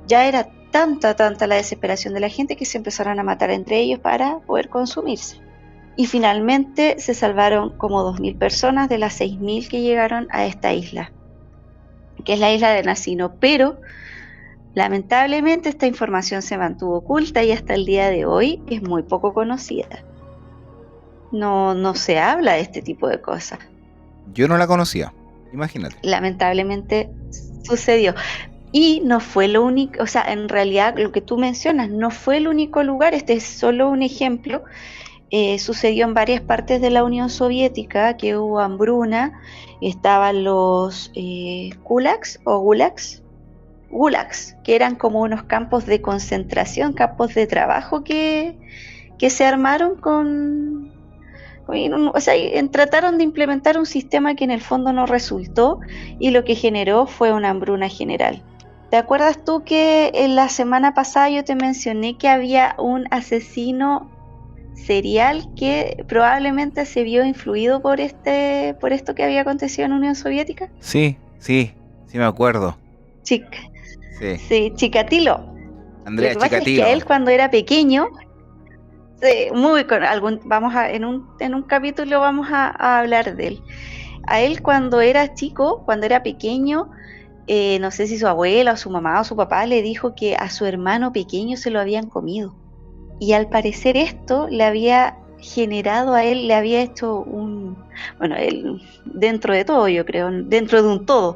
ya era tanta la desesperación de la gente que se empezaron a matar entre ellos para poder consumirse. Y finalmente se salvaron como 2.000 personas de las 6.000 que llegaron a esta isla, que es la isla de Nacino, pero lamentablemente esta información se mantuvo oculta y hasta el día de hoy es muy poco conocida. No se habla de este tipo de cosas. Yo no la conocía, imagínate. Lamentablemente sucedió. Y no fue lo único, o sea, en realidad lo que tú mencionas no fue el único lugar, este es solo un ejemplo. Sucedió en varias partes de la Unión Soviética, que hubo hambruna, estaban los kulaks o gulags, que eran como unos campos de concentración, campos de trabajo que se armaron o sea, trataron de implementar un sistema que en el fondo no resultó y lo que generó fue una hambruna general. ¿Te acuerdas tú que en la semana pasada yo te mencioné que había un asesino serial que probablemente se vio influido por esto que había acontecido en Unión Soviética? Sí me acuerdo. Sí, Chikatilo. Andrea Lo que pasa es Chikatilo. que él cuando era pequeño, en un capítulo vamos a hablar de él. A él cuando era chico, cuando era pequeño, no sé si su abuela o su mamá o su papá le dijo que a su hermano pequeño se lo habían comido. Y al parecer esto le había generado a él, le había hecho él, dentro de todo, yo creo, dentro de un todo,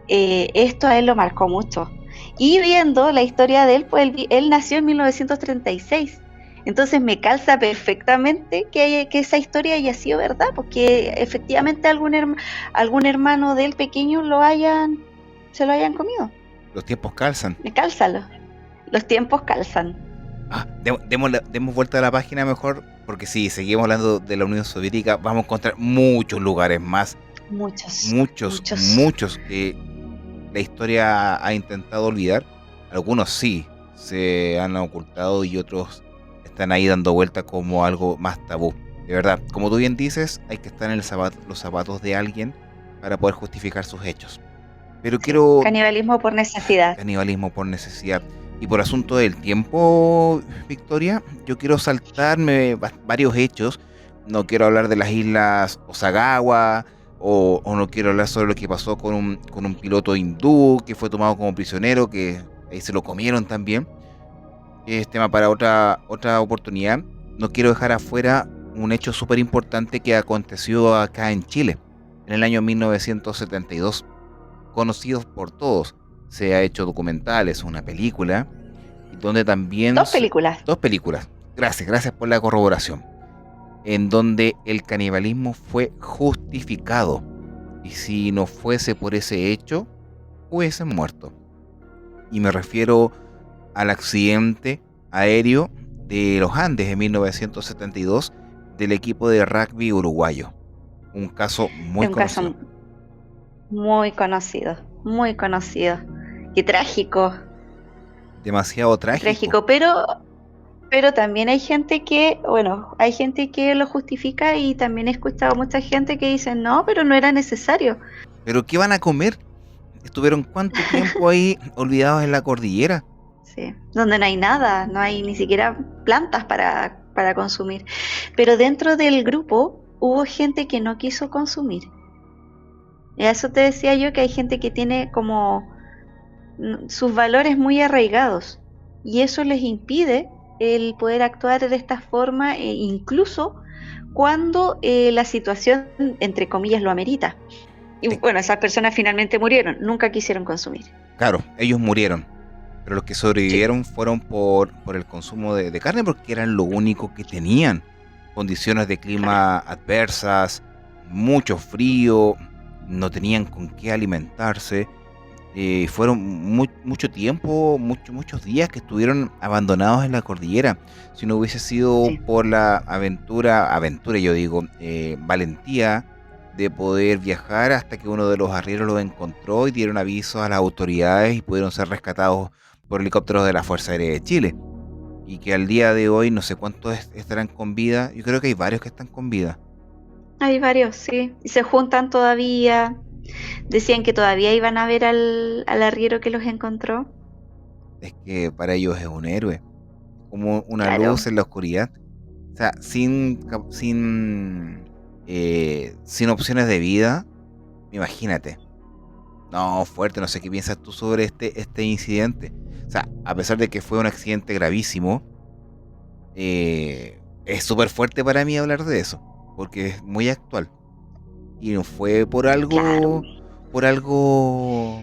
esto a él lo marcó mucho. Y viendo la historia de él, pues él nació en 1936. Entonces me calza perfectamente que esa historia haya sido verdad, porque efectivamente algún hermano de él pequeño se lo hayan comido. Los tiempos calzan. Me cálzalo. Los tiempos calzan. Demos vuelta a la página mejor, porque si seguimos hablando de la Unión Soviética, vamos a encontrar muchos lugares más. Muchos que la historia ha intentado olvidar. Algunos sí se han ocultado y otros están ahí dando vuelta como algo más tabú. De verdad, como tú bien dices, hay que estar en los zapatos de alguien para poder justificar sus hechos. Pero quiero... Canibalismo por necesidad. Canibalismo por necesidad. Y por asunto del tiempo, Victoria, yo quiero saltarme varios hechos. No quiero hablar de las islas Osagawa, o no quiero hablar sobre lo que pasó con un piloto hindú que fue tomado como prisionero, que ahí se lo comieron también. Es tema para otra oportunidad. No quiero dejar afuera un hecho súper importante que aconteció acá en Chile, en el año 1972. Conocidos por todos. Se ha hecho documentales, una película, donde también... Dos películas. Gracias por la corroboración. En donde el canibalismo fue justificado. Y si no fuese por ese hecho, hubiesen muerto. Y me refiero al accidente aéreo de los Andes en 1972 del equipo de rugby uruguayo. Un caso muy conocido. Muy conocido. Qué trágico. Demasiado trágico. Pero también hay gente que lo justifica y también he escuchado mucha gente que dice, no, pero no era necesario. ¿Pero qué van a comer? ¿Estuvieron cuánto tiempo ahí olvidados en la cordillera? Sí, donde no hay nada, no hay ni siquiera plantas para consumir. Pero dentro del grupo hubo gente que no quiso consumir. Y a eso te decía yo, que hay gente que tiene como sus valores muy arraigados y eso les impide el poder actuar de esta forma, incluso cuando la situación, entre comillas, lo amerita. Y bueno, esas personas finalmente murieron, nunca quisieron consumir. Claro, ellos murieron, pero los que sobrevivieron fueron por el consumo de carne, porque eran lo único que tenían. Condiciones de clima adversas, mucho frío, no tenían con qué alimentarse. Fueron mucho tiempo, muchos días que estuvieron abandonados en la cordillera. Si no hubiese sido por la valentía de poder viajar hasta que uno de los arrieros los encontró y dieron aviso a las autoridades y pudieron ser rescatados por helicópteros de la Fuerza Aérea de Chile. y que al día de hoy no sé cuántos estarán con vida. Yo creo que hay varios que están con vida. Hay varios, sí. Y se juntan todavía. Decían que todavía iban a ver al arriero que los encontró. Es que para ellos es un héroe, como una Claro, luz en la oscuridad. O sea, sin opciones de vida, imagínate. No, fuerte, no sé qué piensas tú sobre este incidente. O sea, a pesar de que fue un accidente gravísimo, es súper fuerte para mí hablar de eso, porque es muy actual. Y no fue claro. por algo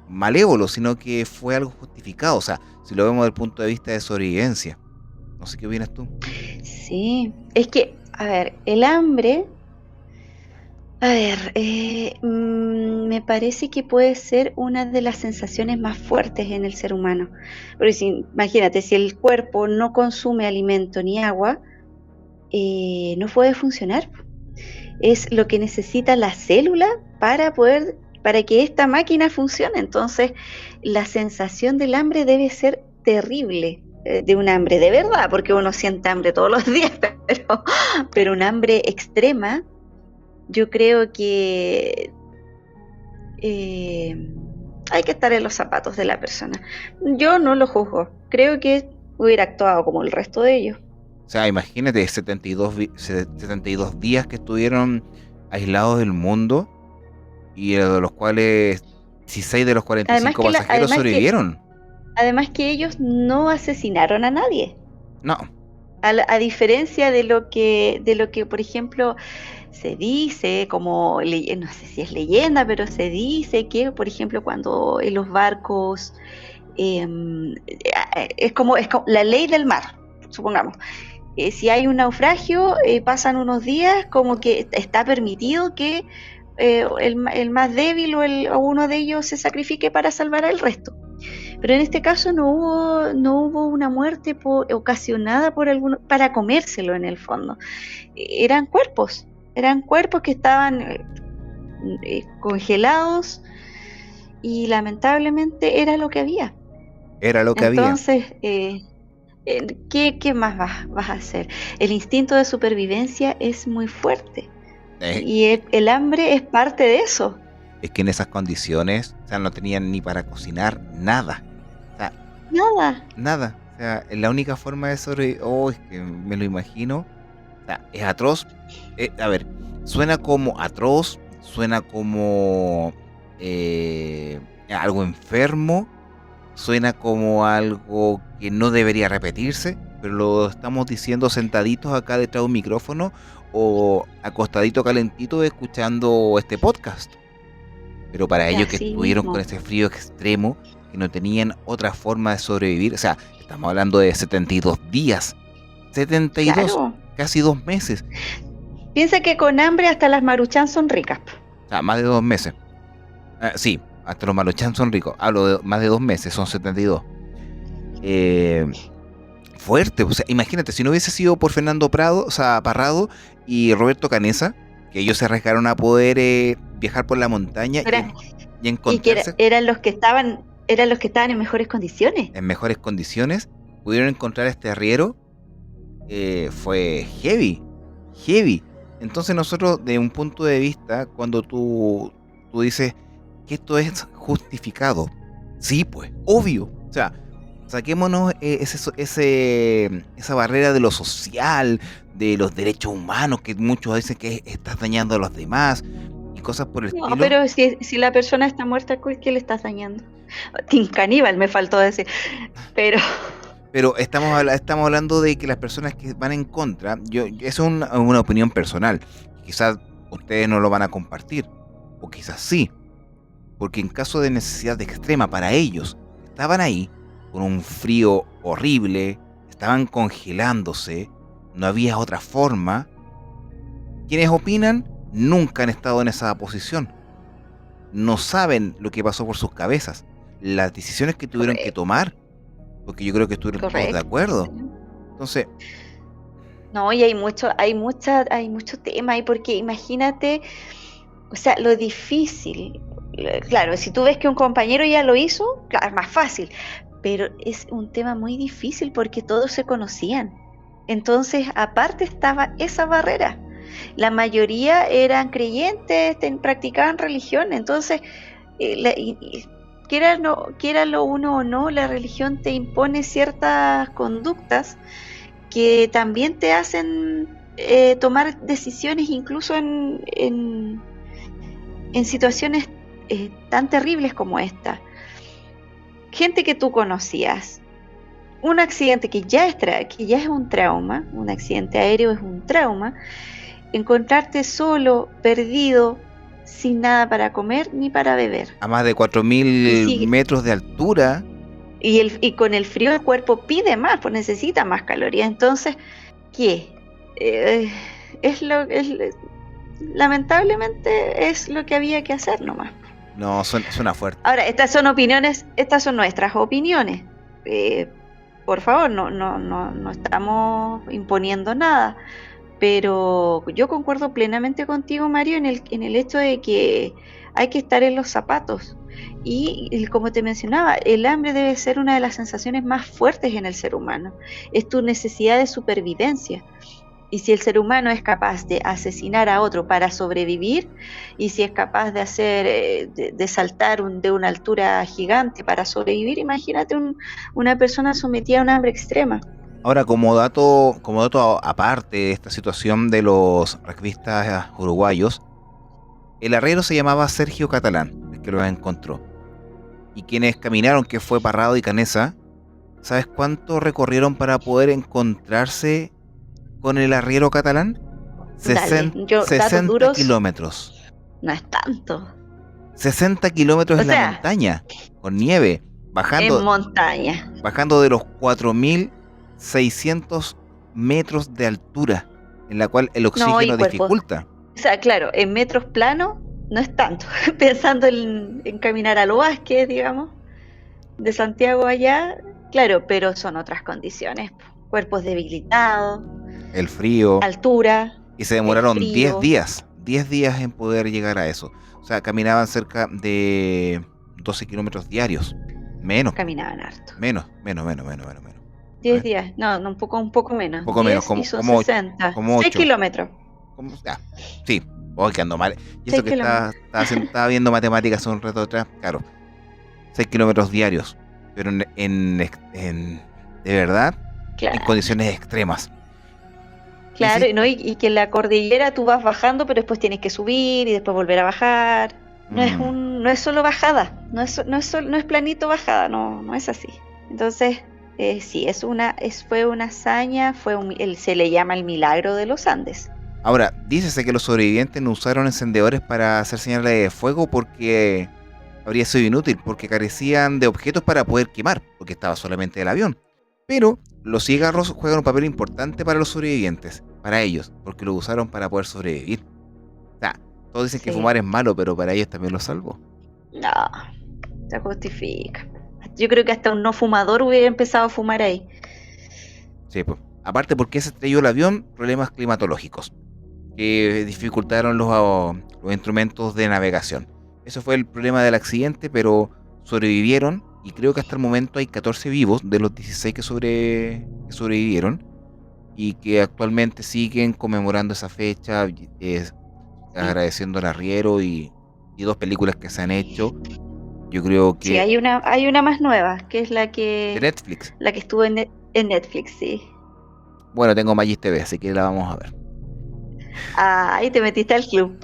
malévolo, sino que fue algo justificado. O sea, si lo vemos desde el punto de vista de sobrevivencia. No sé qué opinas tú. Sí. Es que, a ver, el hambre. A ver, me parece que puede ser una de las sensaciones más fuertes en el ser humano. Porque imagínate, si el cuerpo no consume alimento ni agua, no puede funcionar. Es lo que necesita la célula para que esta máquina funcione. Entonces, la sensación del hambre debe ser terrible, de un hambre de verdad, porque uno siente hambre todos los días, pero un hambre extrema, yo creo que hay que estar en los zapatos de la persona. Yo no lo juzgo, creo que hubiera actuado como el resto de ellos. O sea, imagínate 72 días que estuvieron aislados del mundo y de los cuales 16 de los Además 45 que, pasajeros sobrevivieron. además que ellos no asesinaron a nadie. No, A diferencia de lo que, por ejemplo, se dice, como, no sé si es leyenda, pero se dice que, por ejemplo, cuando en los barcos, es como la ley del mar, supongamos. Si hay un naufragio, pasan unos días, como que está permitido que el más débil o uno de ellos se sacrifique para salvar al resto. Pero en este caso no hubo una muerte ocasionada por alguno para comérselo en el fondo. Eran cuerpos que estaban congelados y lamentablemente era lo que había. era lo que había. Entonces, ¿qué más vas a hacer? El instinto de supervivencia es muy fuerte Eh, y el hambre es parte de eso. es que en esas condiciones, o sea, no tenían ni para cocinar nada. O sea, Nada. nada. O sea, la única forma de sobrevivir, oh, es que me lo imagino. O sea, es atroz. A ver, suena como atroz, suena como algo enfermo, suena como algo que no debería repetirse, pero lo estamos diciendo sentaditos acá detrás de un micrófono o acostadito calentito escuchando este podcast. Pero para ellos que Así estuvieron con mismo. ese frío extremo, que no tenían otra forma de sobrevivir, o sea, estamos hablando de 72 días, 72, Claro. casi 2 meses, Piensa que con hambre hasta las maruchan son ricas. o sea, más de 2 meses. Sí, hasta los maruchan son ricos, hablo de más de 2 meses, son 72. Eh, fuerte, o sea, imagínate, si no hubiese sido por Fernando Prado, o sea, Parrado y Roberto Canesa, que ellos se arriesgaron a poder viajar por la montaña Era- y y que encontrarse eran los que estaban en mejores condiciones. en mejores condiciones, pudieron encontrar este arriero. Fue heavy, heavy. Entonces nosotros, de un punto de vista, cuando tú dices que esto es justificado, sí, pues, obvio. O sea, saquémonos esa barrera de lo social, de los derechos humanos, que muchos dicen que estás dañando a los demás y cosas por el No, estilo. pero si la persona está muerta, ¿qué le estás dañando? Team caníbal, me faltó decir. Pero, Pero estamos hablando de que las personas que van en contra, eso es una opinión personal. Quizás ustedes no lo van a compartir, o quizás sí, porque en caso de necesidad extrema para ellos, estaban ahí con un frío horrible, estaban congelándose, no había otra forma. Quienes opinan nunca han estado en esa posición, no saben lo que pasó por sus cabezas, las decisiones que tuvieron que correcto, tomar, porque yo creo que estuvieron todos de correcto. acuerdo. Sí. Entonces, No, y hay mucho tema ahí, porque imagínate, o sea, lo difícil. Claro, si tú ves que un compañero ya lo hizo, claro, es más fácil. pero es un tema muy difícil porque todos se conocían. Entonces, aparte estaba esa barrera. La mayoría eran creyentes, practicaban religión, entonces, quiera lo uno o no, la religión te impone ciertas conductas que también te hacen tomar decisiones incluso en situaciones tan terribles como esta. Gente que tú conocías, un accidente que ya es un trauma, un accidente aéreo es un trauma, encontrarte solo, perdido, sin nada para comer ni para beber. A más de 4.000 metros de altura. Y con el frío el cuerpo pide más, pues necesita más calorías. Entonces, ¿qué? Lamentablemente es lo que había que hacer nomás. No, suena fuerte. Ahora, estas son nuestras opiniones. Por favor, no estamos imponiendo nada. Pero yo concuerdo plenamente contigo, Mario, en el hecho de que hay que estar en los zapatos. Y como te mencionaba, el hambre debe ser una de las sensaciones más fuertes en el ser humano. Es tu necesidad de supervivencia. Y si el ser humano es capaz de asesinar a otro para sobrevivir, y si es capaz de hacer, de saltar de una altura gigante para sobrevivir, imagínate una persona sometida a un hambre extrema. Ahora, como dato aparte de esta situación de los rugbyistas uruguayos, el arriero se llamaba Sergio Catalán, el que lo encontró. Y quienes caminaron, que fue Parrado y Canesa, ¿sabes cuánto recorrieron para poder encontrarse con el arriero Catalán? 60 kilómetros. No es tanto. 60 kilómetros en la montaña, con nieve, bajando. En montaña. Bajando de los 4.600 metros de altura, en la cual el oxígeno dificulta. O sea, claro, en metros planos no es tanto. Pensando en caminar a Los Vázquez, digamos, de Santiago allá, claro, pero son otras condiciones. Cuerpos debilitados, el frío, altura. Y se demoraron 10 días en poder llegar a eso. O sea, caminaban cerca de 12 kilómetros diarios. Menos. Caminaban harto. Menos. 10 días, no, un poco menos. Un poco menos, como 60. como 6 kilómetros. Sí, hoy que ando mal. Y esto que estaba viendo matemáticas un rato atrás, claro, 6 kilómetros diarios, pero de verdad, claro, en condiciones extremas. Claro, ¿no? Y que en la cordillera tú vas bajando, pero después tienes que subir y después volver a bajar. No es solo bajada, no es planito bajada, no es así. Entonces, sí, fue una hazaña, se le llama el milagro de los Andes. Ahora, dícese que los sobrevivientes no usaron encendedores para hacer señales de fuego porque habría sido inútil, porque carecían de objetos para poder quemar, porque estaba solamente el avión. Pero los cigarros juegan un papel importante para los sobrevivientes, para ellos, porque lo usaron para poder sobrevivir. O sea, todos dicen que fumar es malo, pero para ellos también lo salvó. No, se justifica. Yo creo que hasta un no fumador hubiera empezado a fumar ahí. Sí, pues. Aparte porque se estrelló el avión, problemas climatológicos que dificultaron los instrumentos de navegación. Eso fue el problema del accidente, pero sobrevivieron. Y creo que hasta el momento hay 14 vivos de los 16 que sobrevivieron y que actualmente siguen conmemorando esa fecha, agradeciendo al arriero y 2 películas que se han hecho. Yo creo que... Sí, hay una más nueva, que es la que... de Netflix. La que estuvo en Netflix, sí. Bueno, tengo Magis TV, así que la vamos a ver. Ahí te metiste al club.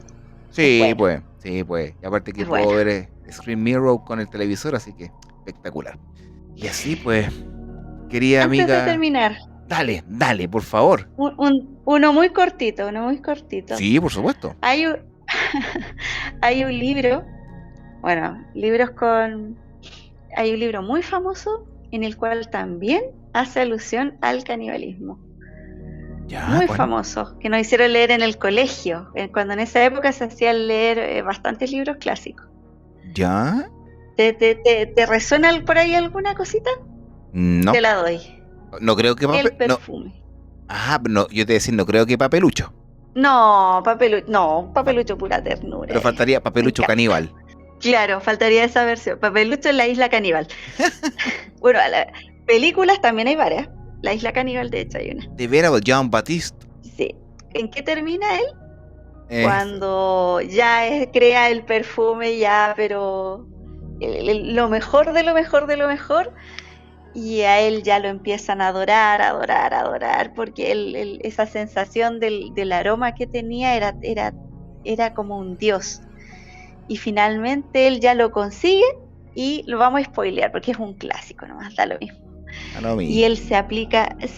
Sí, bueno. pues. Y aparte que puedo ver Screen Mirror con el televisor, así que... espectacular. Y así pues, querida amiga. Antes de terminar. Dale, por favor. Uno muy cortito. Sí, por supuesto. Hay un libro, hay un libro muy famoso en el cual también hace alusión al canibalismo. Muy famoso, que nos hicieron leer en el colegio, cuando en esa época se hacían leer bastantes libros clásicos. ¿Ya? ¿Te resuena por ahí alguna cosita? No. Te la doy. No creo que El perfume. No, yo te decía, no creo que Papelucho. No, Papelucho pura ternura. Pero faltaría Papelucho caníbal. Claro, faltaría esa versión. Papelucho en la isla caníbal. Bueno, películas también hay varias. La isla caníbal, de hecho, hay una. De veras, Jean Baptiste. Sí. ¿En qué termina él? Eh, Cuando ya crea el perfume, ya, pero lo mejor de lo mejor de lo mejor, y a él ya lo empiezan a adorar, adorar, adorar, porque esa sensación del aroma que tenía era como un dios. Y finalmente él ya lo consigue y lo vamos a spoilear porque es un clásico, nomás da lo mismo. Y él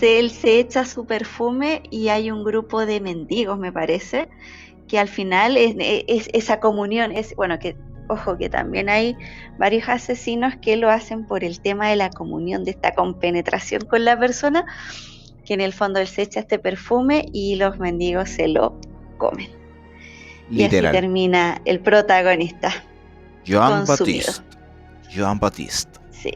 él se echa su perfume y hay un grupo de mendigos, me parece, que al final es esa comunión, bueno, que ojo, que también hay varios asesinos que lo hacen por el tema de la comunión, de esta compenetración con la persona, que en el fondo él se echa este perfume y los mendigos se lo comen. Literal. Y así termina el protagonista. Jean Baptiste. Sí.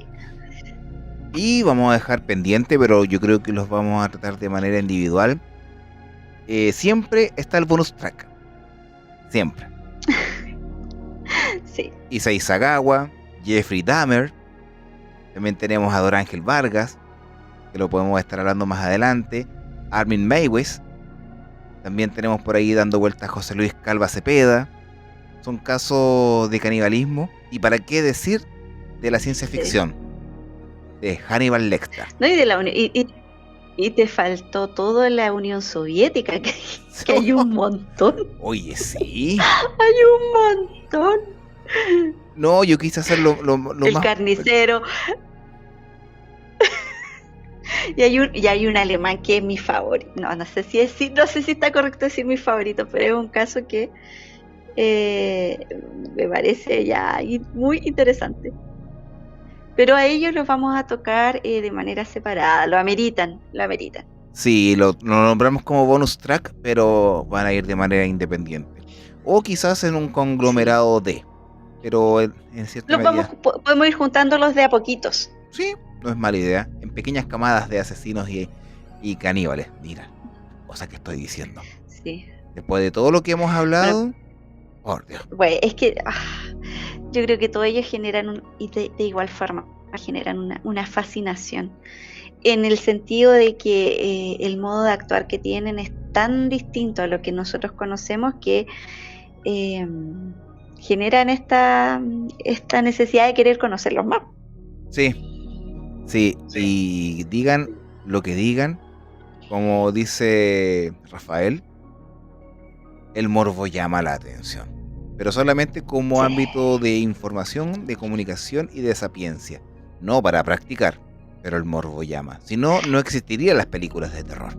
Y vamos a dejar pendiente, pero yo creo que los vamos a tratar de manera individual. Siempre está el bonus track. Siempre. Sí. Issei Sagawa, Jeffrey Dahmer. También tenemos a Dorángel Vargas, que lo podemos estar hablando más adelante. Armin Meiwes. También tenemos por ahí dando vueltas a José Luis Calva Cepeda. Son casos de canibalismo. Y para qué decir de la ciencia ficción. De Hannibal Lecter. No, y te faltó todo en la Unión Soviética, que hay un montón. Oye, sí. Hay un montón. No, yo quise hacer lo el más... carnicero. y hay un alemán que es mi favorito. No sé si está correcto decir mi favorito, pero es un caso que me parece ya muy interesante. Pero a ellos los vamos a tocar de manera separada, lo ameritan. Sí, lo nombramos como bonus track, pero van a ir de manera independiente. O quizás en un conglomerado de... Pero en cierta medida... Podemos ir juntándolos de a poquitos. Sí, no es mala idea. En pequeñas camadas de asesinos y caníbales. Mira, cosa que estoy diciendo. Sí. Después de todo lo que hemos hablado... Por Dios. Bueno, es que... yo creo que todos ellos generan, y de igual forma, generan una fascinación, en el sentido de que el modo de actuar que tienen es tan distinto a lo que nosotros conocemos que generan esta necesidad de querer conocerlos más. Sí, y digan lo que digan, como dice Rafael, el morbo llama la atención. Pero solamente como ámbito de información, de comunicación y de sapiencia. No para practicar, pero el morbo llama. Si no, no existirían las películas de terror.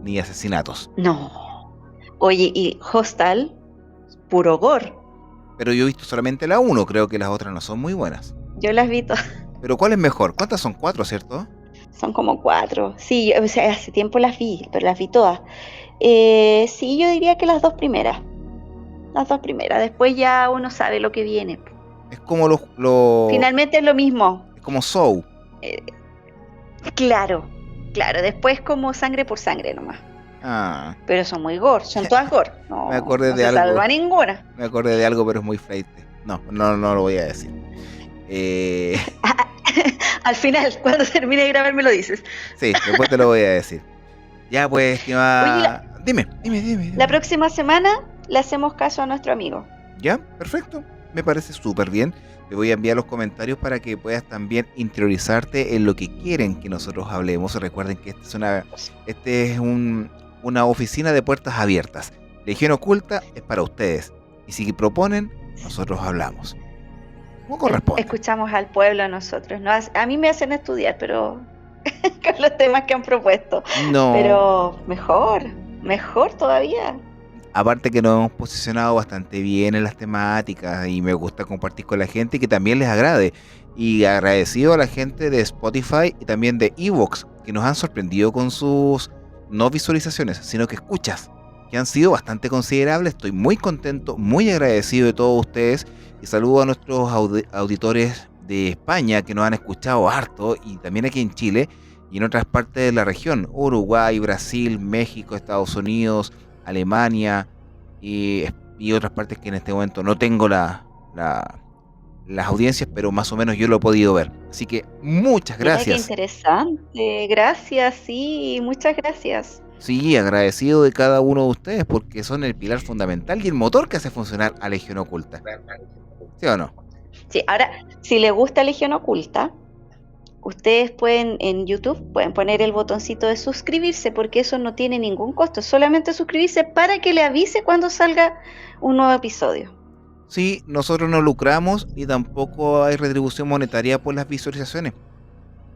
Ni asesinatos. No. Oye, y Hostal, puro gore. Pero yo he visto solamente la 1, creo que las otras no son muy buenas. Yo las vi todas. ¿Pero cuál es mejor? ¿Cuántas son? 4, ¿cierto? Son como 4. Sí, hace tiempo las vi, pero las vi todas. Sí, yo diría que las 2 primeras. Después ya uno sabe lo que viene. Es como Finalmente es lo mismo. Es como Saw. Claro. Después como sangre por sangre nomás. Pero son muy gore, son todas gore. No, me acordé de se algo. Salva ninguna. Me acordé de algo, pero es muy flaite. No lo voy a decir. Al final, cuando termine de grabar me lo dices. Sí, después te lo voy a decir. Ya pues, estimada... Dime. La próxima semana le hacemos caso a nuestro amigo. Ya, perfecto. Me parece súper bien. Te voy a enviar los comentarios para que puedas también interiorizarte en lo que quieren que nosotros hablemos. Recuerden que este es una oficina de puertas abiertas. Legión Oculta es para ustedes. Y si proponen, nosotros hablamos. ¿Cómo corresponde? Escuchamos al pueblo nosotros. ¿No? A mí me hacen estudiar, pero con los temas que han propuesto. No. Pero mejor todavía. Aparte que nos hemos posicionado bastante bien en las temáticas y me gusta compartir con la gente y que también les agrade. Y agradecido a la gente de Spotify y también de Evox, que nos han sorprendido con sus no visualizaciones, sino que escuchas, que han sido bastante considerables. Estoy muy contento, muy agradecido de todos ustedes y saludo a nuestros auditores de España que nos han escuchado harto y también aquí en Chile y en otras partes de la región, Uruguay, Brasil, México, Estados Unidos, Alemania y otras partes que en este momento no tengo la las audiencias, pero más o menos yo lo he podido ver. Así que muchas Mira qué gracias. interesante. Gracias, sí, muchas gracias. Sí, agradecido de cada uno de ustedes porque son el pilar fundamental y el motor que hace funcionar a Legión Oculta. ¿Sí o no? Sí, ahora, si le gusta Legión Oculta, ustedes pueden en YouTube pueden poner el botoncito de suscribirse porque eso no tiene ningún costo, solamente suscribirse para que le avise cuando salga un nuevo episodio. Sí, nosotros no lucramos ni tampoco hay retribución monetaria por las visualizaciones.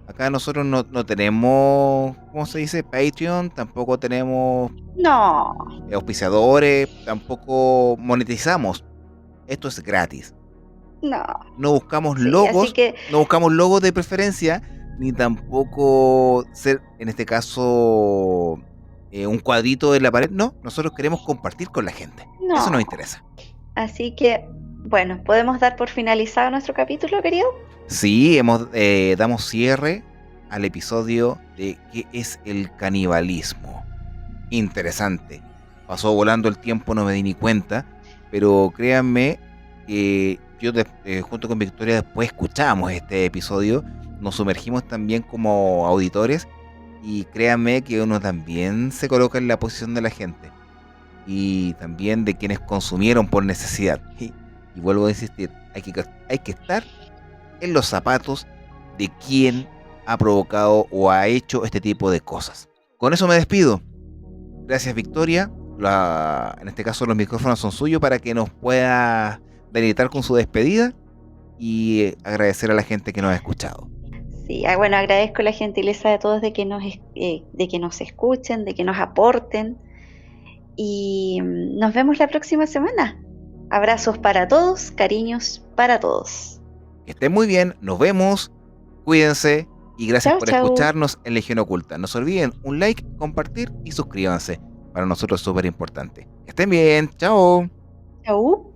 Acá nosotros no tenemos, ¿cómo se dice? Patreon, tampoco tenemos No, auspiciadores, tampoco monetizamos. Esto es gratis. no. No buscamos Sí, así logos, que no buscamos logos de preferencia, ni tampoco ser, en este caso, un cuadrito en la pared. No, nosotros queremos compartir con la gente. Eso nos no. interesa. Así que, bueno, ¿podemos dar por finalizado nuestro capítulo, querido? Sí, damos cierre al episodio de ¿qué es el canibalismo? Interesante. Pasó volando el tiempo, no me di ni cuenta, pero créanme que yo junto con Victoria después escuchamos este episodio, nos sumergimos también como auditores y créanme que uno también se coloca en la posición de la gente y también de quienes consumieron por necesidad. Y vuelvo a insistir, hay que estar en los zapatos de quien ha provocado o ha hecho este tipo de cosas. Con eso me despido. Gracias, Victoria. En este caso los micrófonos son suyos para que nos pueda deleitar con su despedida y agradecer a la gente que nos ha escuchado. Sí, bueno, agradezco la gentileza de todos de que nos escuchen, de que nos aporten y nos vemos la próxima semana. Abrazos para todos, cariños para todos. Que estén muy bien, nos vemos, cuídense y gracias Chau, por chau. escucharnos en Legión Oculta. No se olviden un like, compartir y suscríbanse. Para nosotros es súper importante. Que estén bien, chao. Chau.